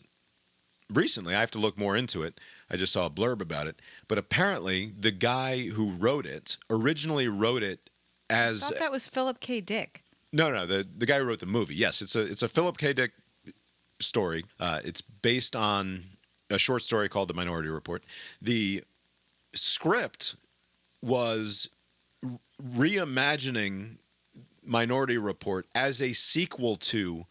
[SPEAKER 2] recently. I have to look more into it. I just saw a blurb about it. But apparently the guy who wrote it originally wrote it as
[SPEAKER 3] I thought that was Philip K. Dick.
[SPEAKER 2] No, the guy who wrote the movie. Yes, it's a Philip K. Dick story. It's based on a short story called The Minority Report. The script was reimagining Minority Report as a sequel to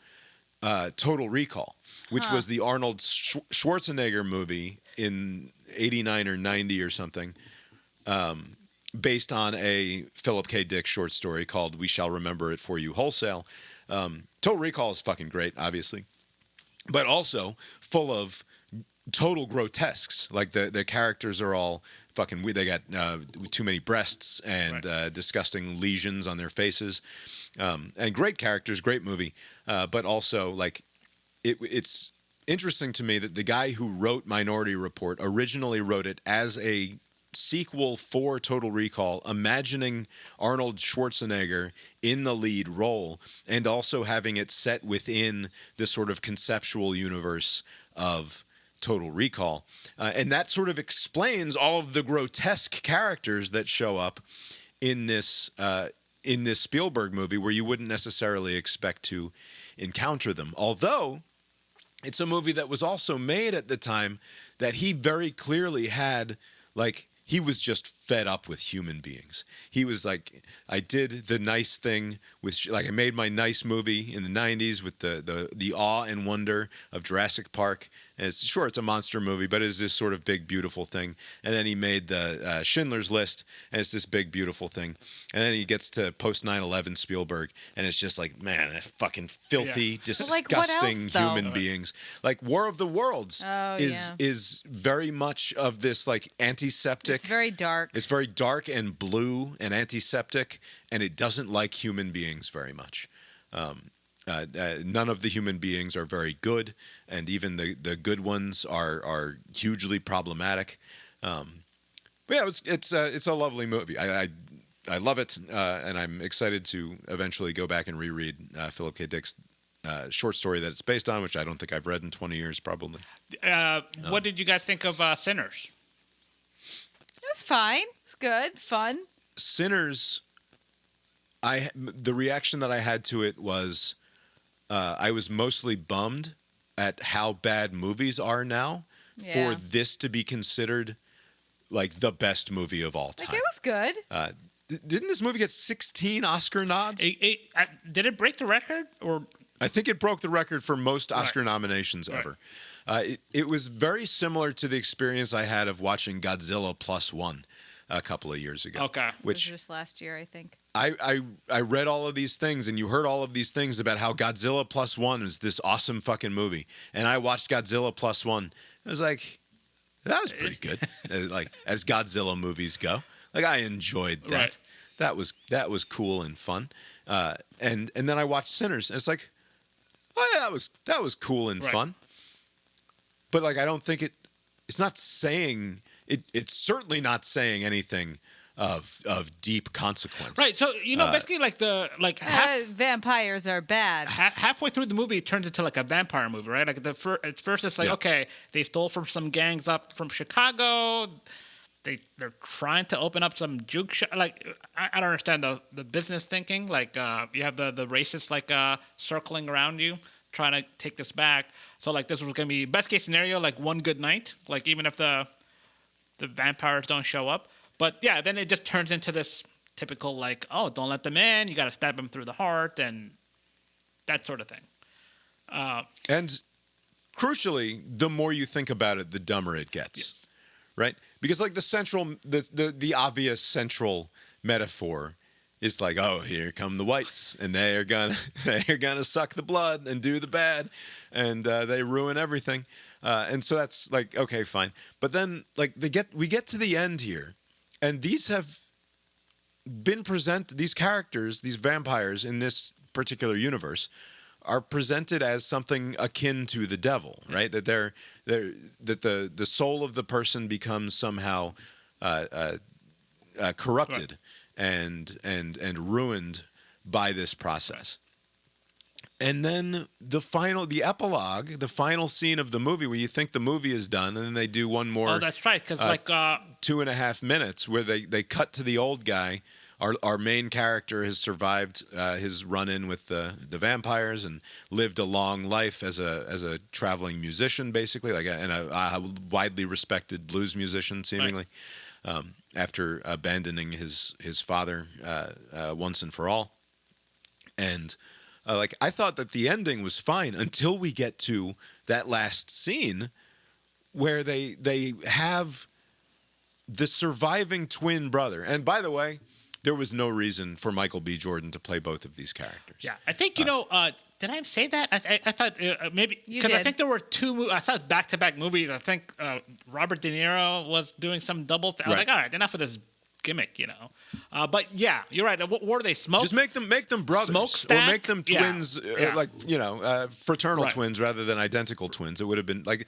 [SPEAKER 2] Total Recall, which was the Arnold Schwarzenegger movie in 89 or 90 or something, based on a Philip K. Dick short story called We Shall Remember It For You Wholesale. Total Recall is fucking great, obviously, but also full of total grotesques. Like the characters are all fucking weird. They got too many breasts and disgusting lesions on their faces. And great characters, great movie. But also, like, it's interesting to me that the guy who wrote Minority Report originally wrote it as a sequel for Total Recall, imagining Arnold Schwarzenegger in the lead role and also having it set within the sort of conceptual universe of Total Recall. And that sort of explains all of the grotesque characters that show up in this Spielberg movie, where you wouldn't necessarily expect to encounter them. Although it's a movie that was also made at the time that he very clearly had, like, he was just fed up with human beings. He was like, I did the nice thing with, like, I made my nice movie in the 90s with the awe and wonder of Jurassic Park. And it's a monster movie, but it's this sort of big, beautiful thing. And then he made the Schindler's List, and it's this big, beautiful thing. And then he gets to post 9/11 Spielberg, and it's just like, man, fucking filthy, disgusting human beings. Like War of the Worlds is very much of this like antiseptic.
[SPEAKER 3] It's very dark.
[SPEAKER 2] It's very dark and blue and antiseptic, and it doesn't like human beings very much. None of the human beings are very good, and even the good ones are hugely problematic. But yeah, it's a lovely movie. I love it, and I'm excited to eventually go back and reread Philip K. Dick's short story that it's based on, which I don't think I've read in 20 years, probably.
[SPEAKER 1] What did you guys think of Sinners?
[SPEAKER 3] It was fine. It was good. Fun.
[SPEAKER 2] Sinners, the reaction that I had to it was I was mostly bummed at how bad movies are now for this to be considered like the best movie of all time.
[SPEAKER 3] Like, it was good.
[SPEAKER 2] Didn't this movie get 16 Oscar nods?
[SPEAKER 1] Did it break the record? Or
[SPEAKER 2] I think it broke the record for most Oscar nominations ever. It was very similar to the experience I had of watching Godzilla Plus One a couple of years ago.
[SPEAKER 1] Okay.
[SPEAKER 2] Which
[SPEAKER 3] it was just last year, I think.
[SPEAKER 2] I read all of these things, and you heard all of these things about how Godzilla Plus One is this awesome fucking movie. And I watched Godzilla Plus One. It was like, that was pretty good. Like, as Godzilla movies go. Like, I enjoyed that.
[SPEAKER 1] Right.
[SPEAKER 2] That was cool and fun. And then I watched Sinners, and it's like, oh yeah, that was cool and fun. But like, I don't think it's not saying it's certainly not saying anything of deep consequence.
[SPEAKER 1] Right. So basically, like
[SPEAKER 3] vampires are bad.
[SPEAKER 1] Halfway through the movie, it turns into like a vampire movie, right? Like at first, it's like okay, they stole from some gangs up from Chicago. They're trying to open up some juke shop. Like I don't understand the business thinking. Like you have the racists like circling around you, trying to take this back. So like this was gonna be best case scenario, like one good night, like even if the vampires don't show up. But yeah, then it just turns into this typical like, oh, don't let them in. You got to stab them through the heart and that sort of thing.
[SPEAKER 2] And crucially, the more you think about it, the dumber it gets, right? Because like the obvious central metaphor is like, oh, here come the whites, and they're gonna suck the blood and do the bad, and they ruin everything. And so that's like, okay, fine. But then like we get to the end here, and these have been these characters, these vampires in this particular universe are presented as something akin to the devil, right? That the soul of the person becomes somehow corrupted and ruined by this process. And then the epilogue, the final scene of the movie where you think the movie is done, and then they do one more.
[SPEAKER 1] Oh, that's right. Because
[SPEAKER 2] 2.5 minutes where they cut to the old guy. Our main character has survived his run-in with the vampires and lived a long life as a traveling musician, basically, and a widely respected blues musician, seemingly, after abandoning his father once and for all. And I thought that the ending was fine until we get to that last scene where they have the surviving twin brother. And by the way, there was no reason for Michael B. Jordan to play both of these characters.
[SPEAKER 1] Yeah, I think, did I say that? I thought maybe, because I think there were I thought back-to-back movies. I think Robert De Niro was doing some double thing. I was like, all right, enough of this gimmick, But yeah, you're right. What were they, smoke?
[SPEAKER 2] Just make them brothers.
[SPEAKER 1] Smokestack?
[SPEAKER 2] Or make them twins, fraternal
[SPEAKER 1] Right.
[SPEAKER 2] twins rather than identical twins. It would have been like...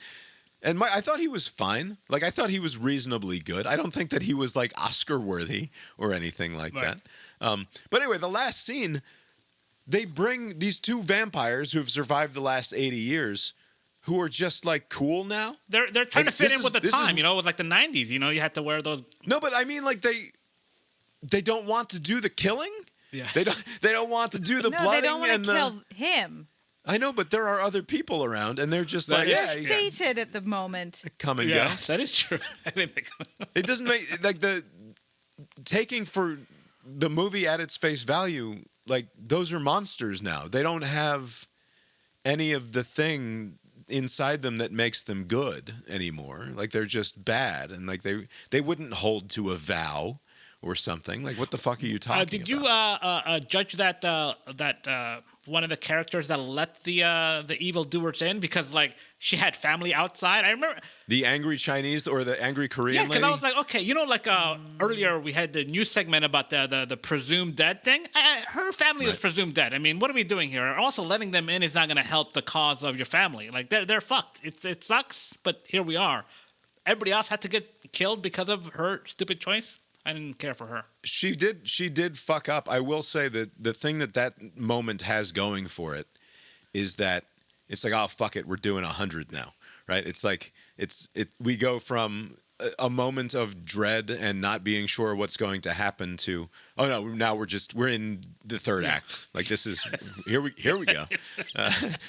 [SPEAKER 2] And I thought he was fine. Like, I thought he was reasonably good. I don't think that he was, like, Oscar-worthy or anything like that. But anyway, the last scene, they bring these two vampires who have survived the last 80 years who are just, like, cool now.
[SPEAKER 1] They're trying to fit in with the time, with, like, the 90s. You had to wear those...
[SPEAKER 2] No, but I mean, like, they don't want to do the killing?
[SPEAKER 1] Yeah.
[SPEAKER 2] They don't want to do the blooding.
[SPEAKER 3] No, they don't want
[SPEAKER 2] and
[SPEAKER 3] to kill him.
[SPEAKER 2] I know, but there are other people around, and they're just like,
[SPEAKER 3] They're sated at the moment.
[SPEAKER 2] Come and go.
[SPEAKER 1] That is true. I didn't think
[SPEAKER 2] It doesn't make like the taking for the movie at its face value. Like those are monsters now. They don't have any of the thing inside them that makes them good anymore. Like they're just bad, and like they wouldn't hold to a vow or something. Like what the fuck are you talking about?
[SPEAKER 1] Did you judge that one of the characters that let the evildoers in because like she had family outside? I remember
[SPEAKER 2] the angry Chinese or the angry Korean
[SPEAKER 1] yeah,
[SPEAKER 2] lady.
[SPEAKER 1] because I was like, okay, earlier we had the news segment about the presumed dead thing. Her family is presumed dead. I mean, what are we doing here? Also, letting them in is not going to help the cause of your family. Like they're fucked. It sucks, but here we are. Everybody else had to get killed because of her stupid choice. I didn't care for her. She
[SPEAKER 2] did fuck up. I will say that the thing that moment has going for it is that it's like, oh, fuck it, we're doing 100 now, right? It's like we go from a moment of dread and not being sure what's going to happen to, oh no, now we're in the third act. Like this is here we go.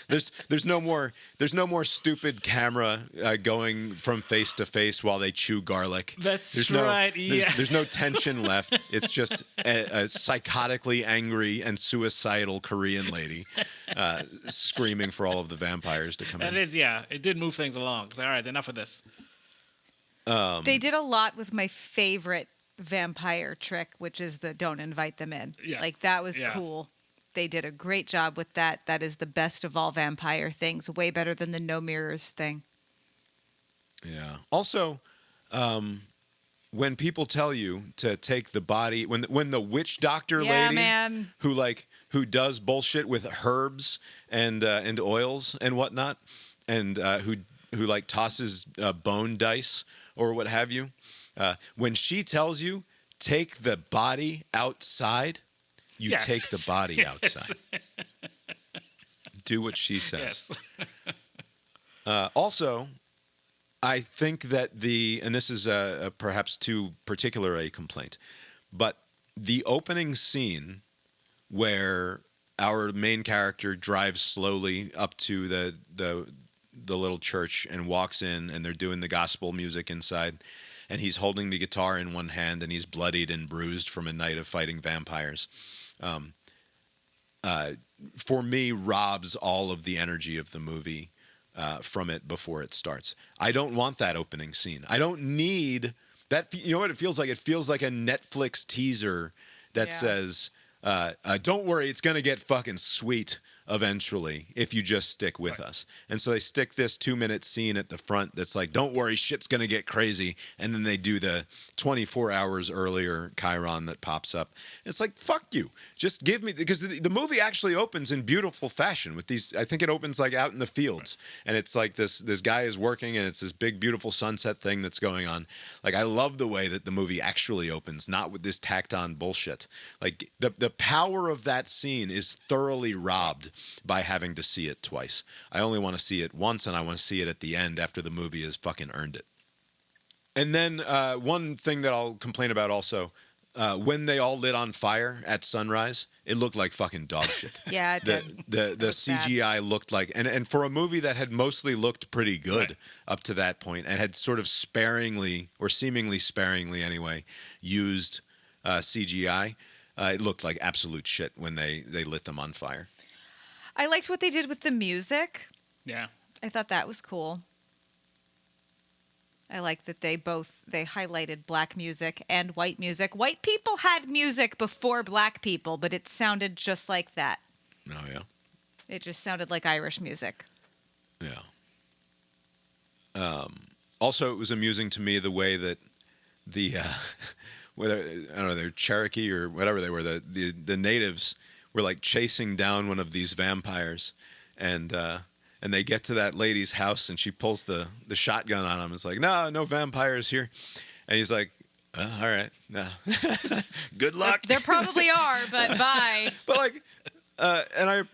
[SPEAKER 2] There's no more stupid camera going from face to face while they chew garlic.
[SPEAKER 1] There's right.
[SPEAKER 2] There's no tension left. It's just a psychotically angry and suicidal Korean lady screaming for all of the vampires to come in.
[SPEAKER 1] It did move things along. All right, enough of this.
[SPEAKER 3] They did a lot with my favorite vampire trick, which is the don't invite them in.
[SPEAKER 1] Yeah.
[SPEAKER 3] Like that was cool. They did a great job with that. That is the best of all vampire things. Way better than the no mirrors thing.
[SPEAKER 2] Yeah. Also, when people tell you to take the body, when the witch doctor lady who does bullshit with herbs and oils and whatnot, and who like tosses bone dice or what have you, when she tells you take the body outside, you take the body outside. Do what she says.
[SPEAKER 1] Yes.
[SPEAKER 2] Also, I think that and this is perhaps too particular a complaint, but the opening scene where our main character drives slowly up to the little church and walks in, and they're doing the gospel music inside, and he's holding the guitar in one hand, and he's bloodied and bruised from a night of fighting vampires. For me, robs all of the energy of the movie from it before it starts. I don't want that opening scene. I don't need that. You know what it feels like? It feels like a Netflix teaser that says, don't worry, it's going to get fucking sweet eventually if you just stick with us. And so they stick this 2-minute scene at the front that's like, don't worry, shit's going to get crazy. And then they do the 24 hours earlier Chiron that pops up. It's like, fuck you. Just give me, because the movie actually opens in beautiful fashion with these, I think it opens like out in the fields. And it's like this guy is working, and it's this big, beautiful sunset thing that's going on. Like, I love the way that the movie actually opens, not with this tacked on bullshit. Like, the power of that scene is thoroughly robbed by having to see it twice. I only want to see it once, and I want to see it at the end after the movie has fucking earned it. And then one thing that I'll complain about also, when they all lit on fire at sunrise, it looked like fucking dog shit.
[SPEAKER 3] Yeah, it did.
[SPEAKER 2] The CGI looked like, and for a movie that had mostly looked pretty good up to that point, and had sort of sparingly, or seemingly sparingly anyway, used CGI, it looked like absolute shit when they lit them on fire.
[SPEAKER 3] I liked what they did with the music.
[SPEAKER 1] Yeah.
[SPEAKER 3] I thought that was cool. I like that they highlighted black music and white music. White people had music before black people, but it sounded just like that.
[SPEAKER 2] Oh, yeah?
[SPEAKER 3] It just sounded like Irish music.
[SPEAKER 2] Yeah. Also, it was amusing to me the way that the, whether, I don't know, they're Cherokee or whatever they were, the natives were like chasing down one of these vampires, and they get to that lady's house, and she pulls the shotgun on him. It's like, no vampires here. And he's like, all right, no. Good luck.
[SPEAKER 3] There probably are, but bye.
[SPEAKER 2] But like, and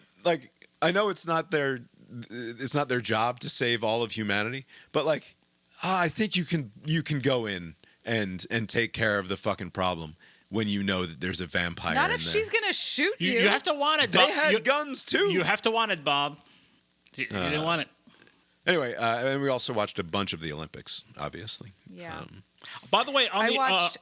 [SPEAKER 2] I know it's not their job to save all of humanity, but like, I think you can go in and take care of the fucking problem when you know that there's a vampire.
[SPEAKER 3] Not
[SPEAKER 2] in
[SPEAKER 3] if
[SPEAKER 2] there.
[SPEAKER 3] she's gonna shoot you.
[SPEAKER 1] You have to want it.
[SPEAKER 2] They
[SPEAKER 1] Bob.
[SPEAKER 2] had guns too.
[SPEAKER 1] You have to want it, Bob. You didn't want it.
[SPEAKER 2] Anyway, and we also watched a bunch of the Olympics, obviously.
[SPEAKER 3] Yeah.
[SPEAKER 1] By the way,
[SPEAKER 3] I watched.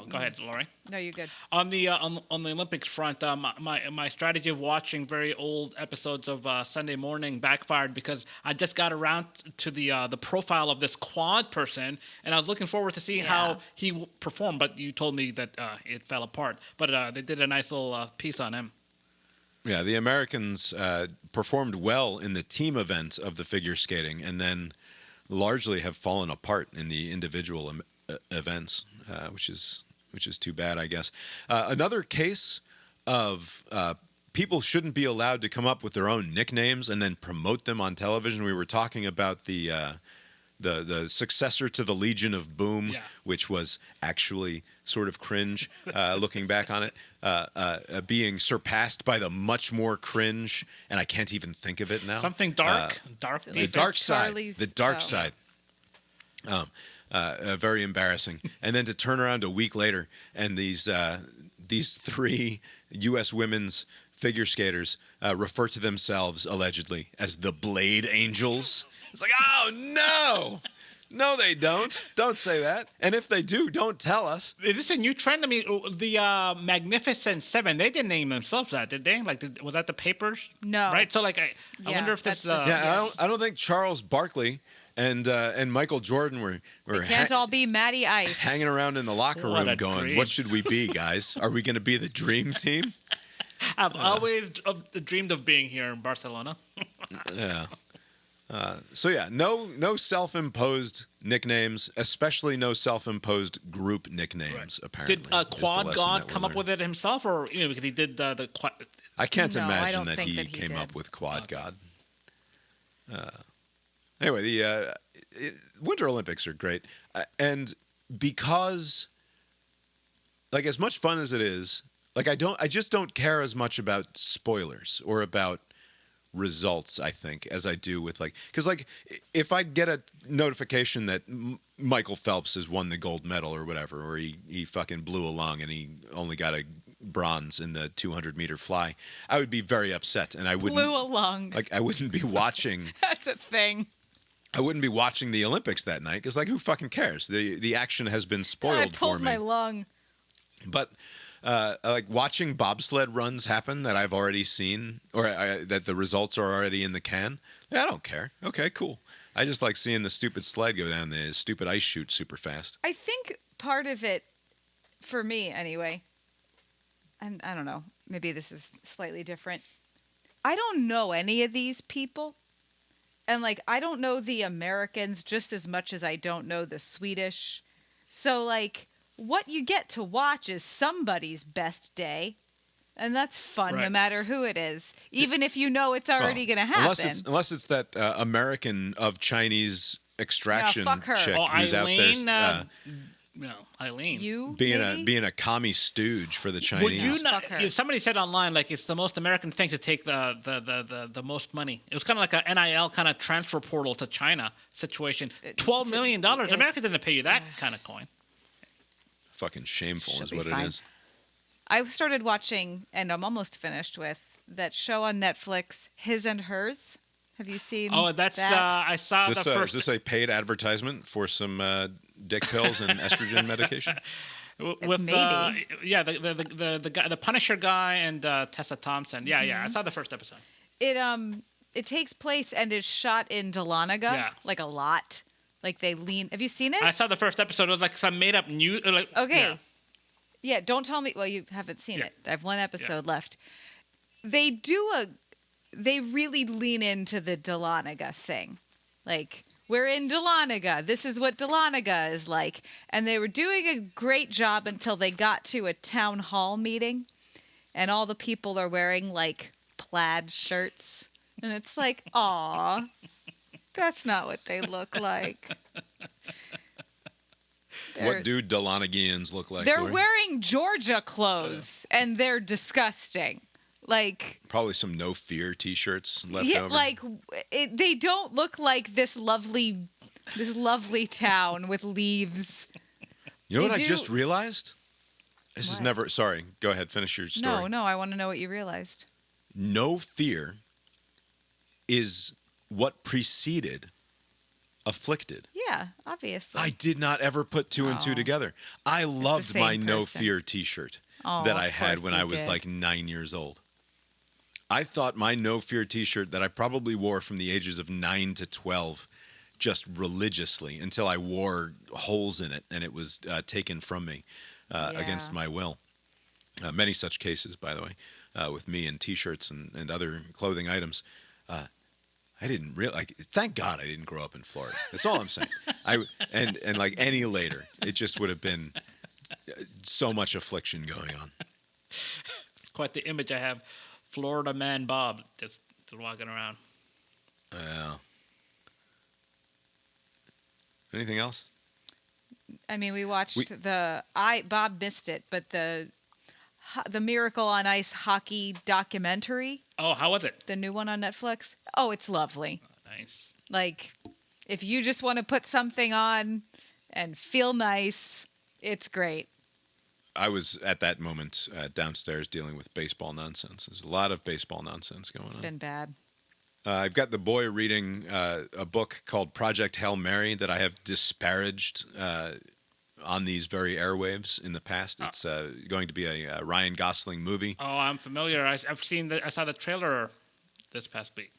[SPEAKER 1] go ahead, Lori.
[SPEAKER 3] No, you're good.
[SPEAKER 1] On the Olympics front, my strategy of watching very old episodes of Sunday Morning backfired because I just got around to the profile of this quad person, and I was looking forward to seeing how he performed. But you told me that it fell apart. But they did a nice little piece on him.
[SPEAKER 2] Yeah, the Americans performed well in the team event of the figure skating, and then largely have fallen apart in the individual events, which is too bad, I guess. Another case of people shouldn't be allowed to come up with their own nicknames and then promote them on television. We were talking about the successor to the Legion of Boom, which was actually sort of cringe, looking back on it, being surpassed by the much more cringe, and I can't even think of it now.
[SPEAKER 1] Something dark,
[SPEAKER 2] the dark side, the dark side. Very embarrassing. And then to turn around a week later, and these three U.S. women's figure skaters refer to themselves allegedly as the Blade Angels. It's like, oh no, they don't. Don't say that. And if they do, don't tell us.
[SPEAKER 1] Is this a new trend? I mean, the Magnificent Seven, they didn't name themselves that, did they? Like, was that the papers?
[SPEAKER 3] No.
[SPEAKER 1] Right. So, like, I wonder if this.
[SPEAKER 2] I don't think Charles Barkley and Michael Jordan were
[SPEAKER 3] They can't all be Matty Ice.
[SPEAKER 2] hanging around in the locker room going,
[SPEAKER 1] dream.
[SPEAKER 2] what should we be, guys? Are we going to be the dream team?
[SPEAKER 1] I've always dreamed of being here in Barcelona.
[SPEAKER 2] Yeah. So yeah, no self-imposed nicknames, especially no self-imposed group nicknames. Apparently,
[SPEAKER 1] Did Quad God come up with it himself, or because he did the?
[SPEAKER 2] I can't
[SPEAKER 3] No, I
[SPEAKER 2] imagine
[SPEAKER 3] don't
[SPEAKER 2] that
[SPEAKER 3] think
[SPEAKER 2] he
[SPEAKER 3] that he
[SPEAKER 2] came
[SPEAKER 3] did.
[SPEAKER 2] up with Quad God. Anyway, the Winter Olympics are great, and because, like, as much fun as it is, like I just don't care as much about spoilers or about results, I think, as I do with, like, because, like, if I get a notification that Michael Phelps has won the gold medal or whatever, or he fucking blew a lung and he only got a bronze in the 200-meter fly, I would be very upset, and I wouldn't
[SPEAKER 3] Blew along.
[SPEAKER 2] like I wouldn't be watching.
[SPEAKER 3] That's a thing.
[SPEAKER 2] I wouldn't be watching the Olympics that night because, like, who fucking cares? The action has been spoiled
[SPEAKER 3] I
[SPEAKER 2] for
[SPEAKER 3] pulled
[SPEAKER 2] me.
[SPEAKER 3] my lung.
[SPEAKER 2] But like watching bobsled runs happen that I've already seen, or that the results are already in the can, I don't care. Okay, cool. I just like seeing the stupid sled go down the stupid ice chute super fast.
[SPEAKER 3] I think part of it, for me anyway, and I don't know, maybe this is slightly different. I don't know any of these people. And, like, I don't know the Americans just as much as I don't know the Swedish. So, like, what you get to watch is somebody's best day. And that's fun no matter who it is. Even if you know it's already going to happen.
[SPEAKER 2] Unless it's that American of Chinese extraction
[SPEAKER 3] fuck her.
[SPEAKER 2] chick
[SPEAKER 1] Oh,
[SPEAKER 2] who's
[SPEAKER 1] Eileen,
[SPEAKER 2] out there
[SPEAKER 1] no, Eileen.
[SPEAKER 3] You
[SPEAKER 2] being a commie stooge for the Chinese.
[SPEAKER 1] Would you not?
[SPEAKER 3] Fuck her.
[SPEAKER 1] Somebody said online, like, it's the most American thing to take the most money. It was kind of like a NIL kind of transfer portal to China situation. $12 million. America doesn't pay you that kind of coin.
[SPEAKER 2] Fucking shameful
[SPEAKER 3] Should
[SPEAKER 2] is
[SPEAKER 3] be
[SPEAKER 2] what
[SPEAKER 3] fine.
[SPEAKER 2] it is.
[SPEAKER 3] I started watching, and I'm almost finished with, that show on Netflix, His and Hers. Have you seen
[SPEAKER 1] That's
[SPEAKER 3] that?
[SPEAKER 1] I saw
[SPEAKER 2] Is
[SPEAKER 1] the
[SPEAKER 2] this,
[SPEAKER 1] first.
[SPEAKER 2] is this a paid advertisement for some dick pills and estrogen medication?
[SPEAKER 1] With
[SPEAKER 3] Maybe.
[SPEAKER 1] the guy, the Punisher guy, and Tessa Thompson. Yeah,
[SPEAKER 3] Mm-hmm.
[SPEAKER 1] I saw the first episode.
[SPEAKER 3] It takes place and is shot in Dahlonega,
[SPEAKER 1] Yeah.
[SPEAKER 3] like a lot. Like they lean. Have you seen it?
[SPEAKER 1] I saw the first episode. It was like some made up news. Like,
[SPEAKER 3] Okay. Yeah, don't tell me. Well, you haven't seen
[SPEAKER 1] Yeah.
[SPEAKER 3] it. I have one episode left. They really lean into the Dahlonega thing. Like, we're in Dahlonega. This is what Dahlonega is like. And they were doing a great job until they got to a town hall meeting. And all the people are wearing, like, plaid shirts. And it's like, aw, that's not what they look like.
[SPEAKER 2] What do Delanegians look like?
[SPEAKER 3] They're
[SPEAKER 2] Lori?
[SPEAKER 3] wearing Georgia clothes, and they're disgusting. Like,
[SPEAKER 2] Probably some no fear T-shirts left
[SPEAKER 3] yeah,
[SPEAKER 2] over.
[SPEAKER 3] like they don't look like this lovely town with leaves.
[SPEAKER 2] You know what
[SPEAKER 3] they
[SPEAKER 2] I
[SPEAKER 3] do-
[SPEAKER 2] just realized? This is
[SPEAKER 3] What?
[SPEAKER 2] never. Sorry, go ahead. Finish your story.
[SPEAKER 3] No, I want to know what you realized.
[SPEAKER 2] No fear is what preceded afflicted.
[SPEAKER 3] Yeah, obviously.
[SPEAKER 2] I did not ever put two and two
[SPEAKER 3] Oh.
[SPEAKER 2] together. I loved
[SPEAKER 3] same
[SPEAKER 2] my no
[SPEAKER 3] person.
[SPEAKER 2] fear T-shirt
[SPEAKER 3] Oh,
[SPEAKER 2] that I
[SPEAKER 3] of
[SPEAKER 2] had
[SPEAKER 3] course
[SPEAKER 2] when
[SPEAKER 3] you
[SPEAKER 2] I was
[SPEAKER 3] did.
[SPEAKER 2] like 9 years old. I thought my no fear T-shirt that I probably wore from the ages of 9 to 12 just religiously until I wore holes in it and it was taken from me against
[SPEAKER 3] Yeah.
[SPEAKER 2] my will. Many such cases, by the way, with me and T-shirts and other clothing items. I didn't really like. Thank God I didn't grow up in Florida. That's all I'm saying. And like any later, it just would have been so much affliction going on.
[SPEAKER 1] It's quite the image I have. Florida man Bob just walking around.
[SPEAKER 2] Anything else?
[SPEAKER 3] I mean, we watched Bob missed it, but the Miracle on Ice hockey documentary,
[SPEAKER 1] Oh, how was it?
[SPEAKER 3] the new one on Netflix. Oh, it's lovely.
[SPEAKER 1] Nice.
[SPEAKER 3] Like, if you just want to put something on and feel nice, it's great.
[SPEAKER 2] I was at that moment downstairs dealing with baseball nonsense. There's a lot of baseball nonsense going
[SPEAKER 3] It's
[SPEAKER 2] on.
[SPEAKER 3] been bad.
[SPEAKER 2] I've got the boy reading a book called Project Hail Mary that I have disparaged on these very airwaves in the past. It's going to be a Ryan Gosling movie.
[SPEAKER 1] Oh, I'm familiar. I saw the trailer this past week.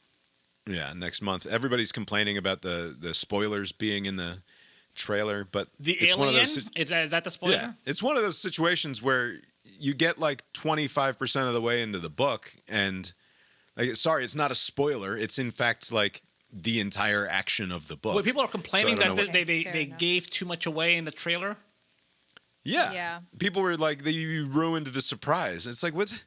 [SPEAKER 2] Yeah, next month. Everybody's complaining about the spoilers being in the trailer, but
[SPEAKER 1] The
[SPEAKER 2] it's
[SPEAKER 1] alien?
[SPEAKER 2] one of those,
[SPEAKER 1] Is that the spoiler?
[SPEAKER 2] yeah, it's one of those situations where you get like 25% of the way into the book, and like, sorry, it's not a spoiler. It's in fact like the entire action of the book.
[SPEAKER 1] Well, people are complaining
[SPEAKER 2] So I don't
[SPEAKER 1] that
[SPEAKER 2] know
[SPEAKER 1] they
[SPEAKER 3] Fair enough.
[SPEAKER 1] gave too much away in the trailer.
[SPEAKER 2] Yeah.
[SPEAKER 3] Yeah.
[SPEAKER 2] People were like, you ruined the surprise. It's like, what?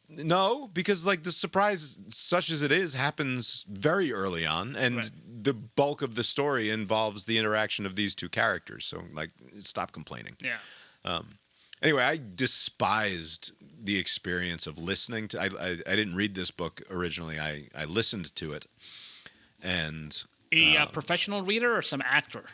[SPEAKER 2] No, because like the surprise, such as it is, happens very early on, and
[SPEAKER 1] Right.
[SPEAKER 2] the bulk of the story involves the interaction of these two characters. So like, stop complaining.
[SPEAKER 1] Yeah.
[SPEAKER 2] Anyway, I despised the experience of listening to. I didn't read this book originally. I listened to it, and
[SPEAKER 1] A professional reader or some actor?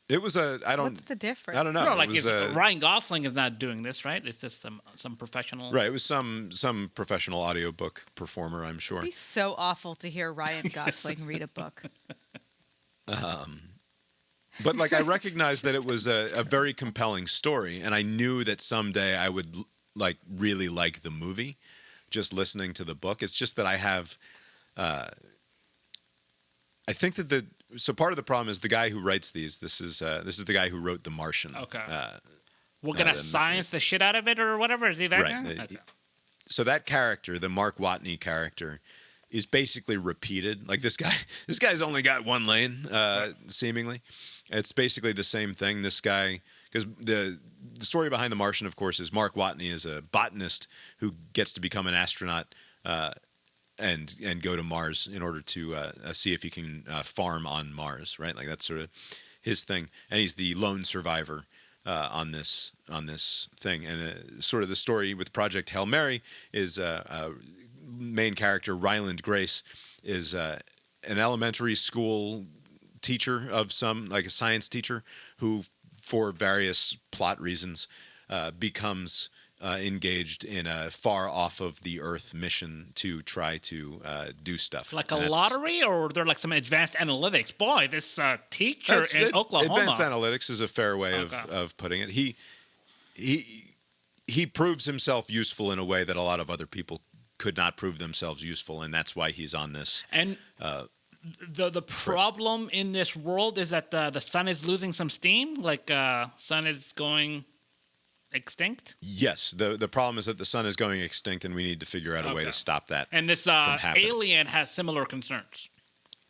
[SPEAKER 2] It was
[SPEAKER 3] What's the difference?
[SPEAKER 2] I don't know.
[SPEAKER 1] No, like
[SPEAKER 2] it was,
[SPEAKER 1] Ryan Gosling is not doing this, right? It's just some professional.
[SPEAKER 2] right. It was some professional audiobook performer, I'm sure.
[SPEAKER 3] It'd be so awful to hear Ryan Gosling read a book.
[SPEAKER 2] But like I recognized that it was a very compelling story, and I knew that someday I would like really like the movie, just listening to the book. It's just that I have, I think that so part of the problem is the guy who writes these. This is the guy who wrote The Martian.
[SPEAKER 1] Okay. We're gonna science the shit out of it or whatever. Is he that
[SPEAKER 2] Right.
[SPEAKER 1] guy? Okay.
[SPEAKER 2] So that character, the Mark Watney character, is basically repeated. Like this guy's only got one lane, seemingly. It's basically the same thing. This guy, because the story behind The Martian, of course, is Mark Watney is a botanist who gets to become an astronaut and go to Mars in order to see if he can farm on Mars, right? Like that's sort of his thing, and he's the lone survivor on this thing. And sort of the story with Project Hail Mary is main character Ryland Grace is an elementary school teacher of like a science teacher who, for various plot reasons, becomes engaged in a far off of the Earth mission to try to do stuff.
[SPEAKER 1] Like a lottery, or they're like some advanced analytics. Boy, this teacher in Oklahoma.
[SPEAKER 2] Advanced analytics is a fair way of putting it. He proves himself useful in a way that a lot of other people could not prove themselves useful, and that's why he's on this.
[SPEAKER 1] And the problem in this world is that the sun is losing some steam. Like sun is going extinct.
[SPEAKER 2] Yes, the problem is that the sun is going extinct, and we need to figure out a way to stop that.
[SPEAKER 1] And this
[SPEAKER 2] from happening.
[SPEAKER 1] alien has similar concerns.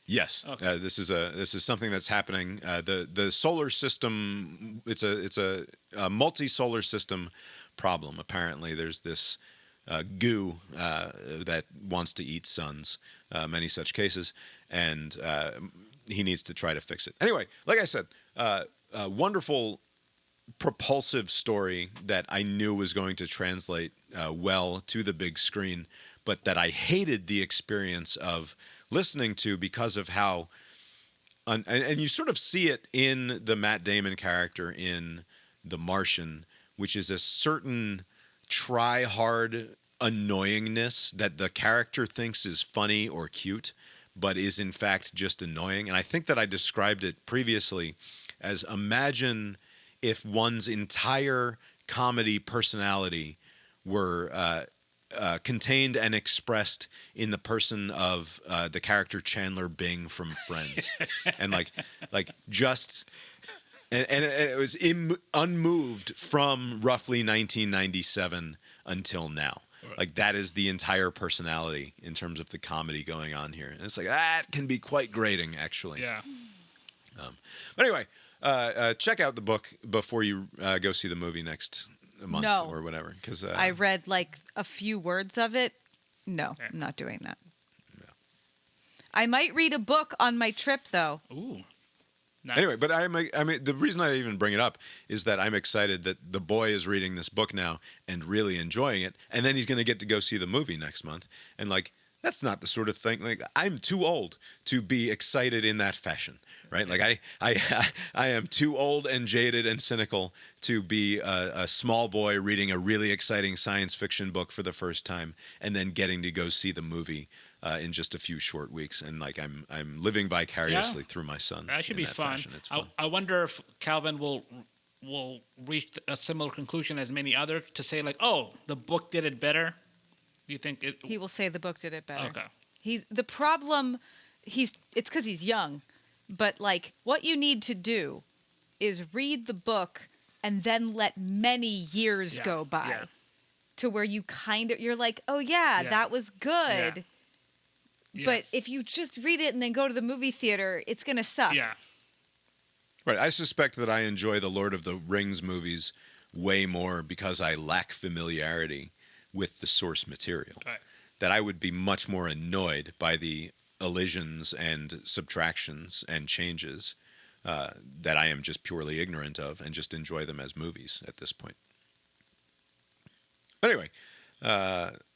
[SPEAKER 2] Yes,
[SPEAKER 1] Okay.
[SPEAKER 2] this is something that's happening. The solar system, it's a multi-solar system problem. Apparently, there's this goo that wants to eat suns. Many such cases, and he needs to try to fix it. Anyway, like I said, a wonderful, propulsive story that I knew was going to translate well to the big screen, but that I hated the experience of listening to because of how, and you sort of see it in the Matt Damon character in The Martian, which is a certain try-hard annoyingness that the character thinks is funny or cute, but is in fact just annoying. And I think that I described it previously as, imagine if one's entire comedy personality were contained and expressed in the person of the character Chandler Bing from Friends. And it was unmoved from roughly 1997 until now. Like that is the entire personality in terms of the comedy going on here. And it's like, that can be quite grating, actually.
[SPEAKER 1] Yeah.
[SPEAKER 2] But anyway, check out the book before you go see the movie next month or whatever. Because
[SPEAKER 3] I read like a few words of it. No, I'm not doing that.
[SPEAKER 2] Yeah.
[SPEAKER 3] I might read a book on my trip, though.
[SPEAKER 1] Ooh. Nice.
[SPEAKER 2] Anyway, but I mean, the reason I even bring it up is that I'm excited that the boy is reading this book now and really enjoying it, and then he's going to get to go see the movie next month. And like, that's not the sort of thing. Like, I'm too old to be excited in that fashion, right? Like, I am too old and jaded and cynical to be a small boy reading a really exciting science fiction book for the first time, and then getting to go see the movie in just a few short weeks. And like, I'm living vicariously through my son.
[SPEAKER 1] That should be fun.
[SPEAKER 2] Fashion. It's fun.
[SPEAKER 1] I wonder if Calvin will reach a similar conclusion as many others to say like, oh, the book did it better. Do you think it?
[SPEAKER 3] He will say the book did it better.
[SPEAKER 1] Okay.
[SPEAKER 3] It's because he's young, but like what you need to do is read the book and then let many years go by to where you're like, oh yeah, that was good.
[SPEAKER 1] Yeah.
[SPEAKER 3] But if you just read it and then go to the movie theater, it's going to suck.
[SPEAKER 1] Yeah.
[SPEAKER 2] Right. I suspect that I enjoy the Lord of the Rings movies way more because I lack familiarity with the source material.
[SPEAKER 1] Right.
[SPEAKER 2] That I would be much more annoyed by the elisions and subtractions and changes that I am just purely ignorant of, and just enjoy them as movies at this point. But anyway,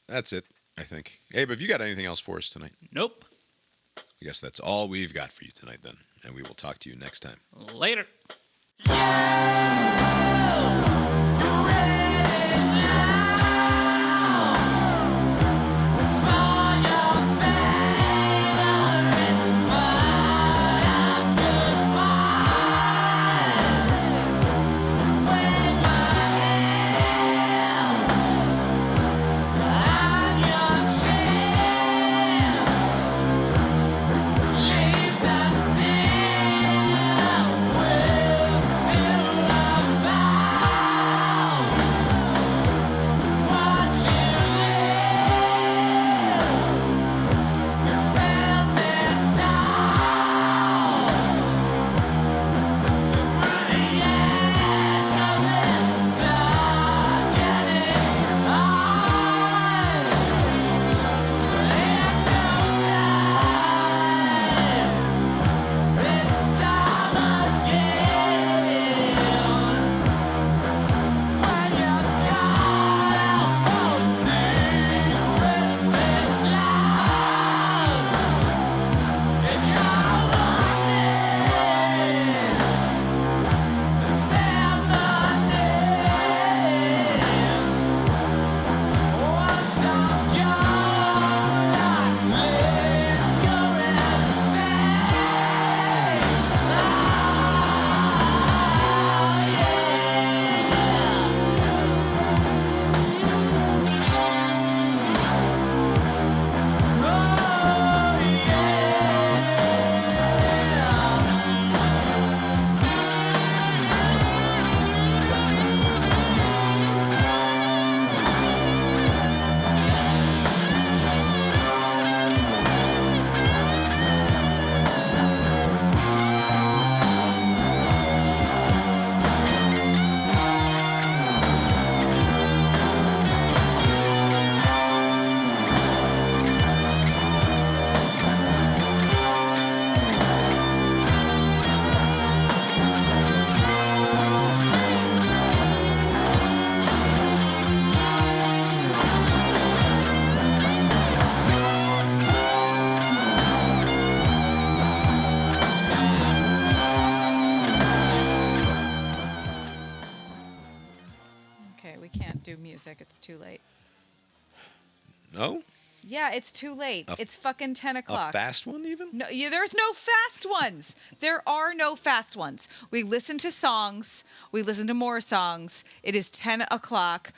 [SPEAKER 2] that's it, I think. Abe, have you got anything else for us tonight?
[SPEAKER 1] Nope.
[SPEAKER 2] I guess that's all we've got for you tonight then, and we will talk to you next time.
[SPEAKER 1] Later.
[SPEAKER 3] music. It's too late.
[SPEAKER 2] No?
[SPEAKER 3] Yeah, it's too late. It's fucking 10 o'clock.
[SPEAKER 2] A fast one even?
[SPEAKER 3] No, there's no fast ones. There are no fast ones. We listen to songs. We listen to more songs. It is 10 o'clock.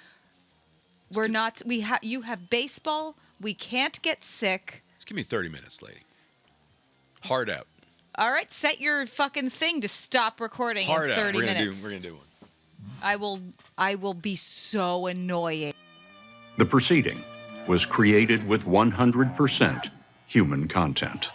[SPEAKER 3] We're not. You have baseball. We can't get sick.
[SPEAKER 2] Just give me 30 minutes, lady. Hard out.
[SPEAKER 3] All right, set your fucking thing to stop recording
[SPEAKER 2] Hard
[SPEAKER 3] in 30
[SPEAKER 2] out.
[SPEAKER 3] minutes.
[SPEAKER 2] We're gonna do one.
[SPEAKER 3] I will be so annoying.
[SPEAKER 8] The proceeding was created with 100% human content.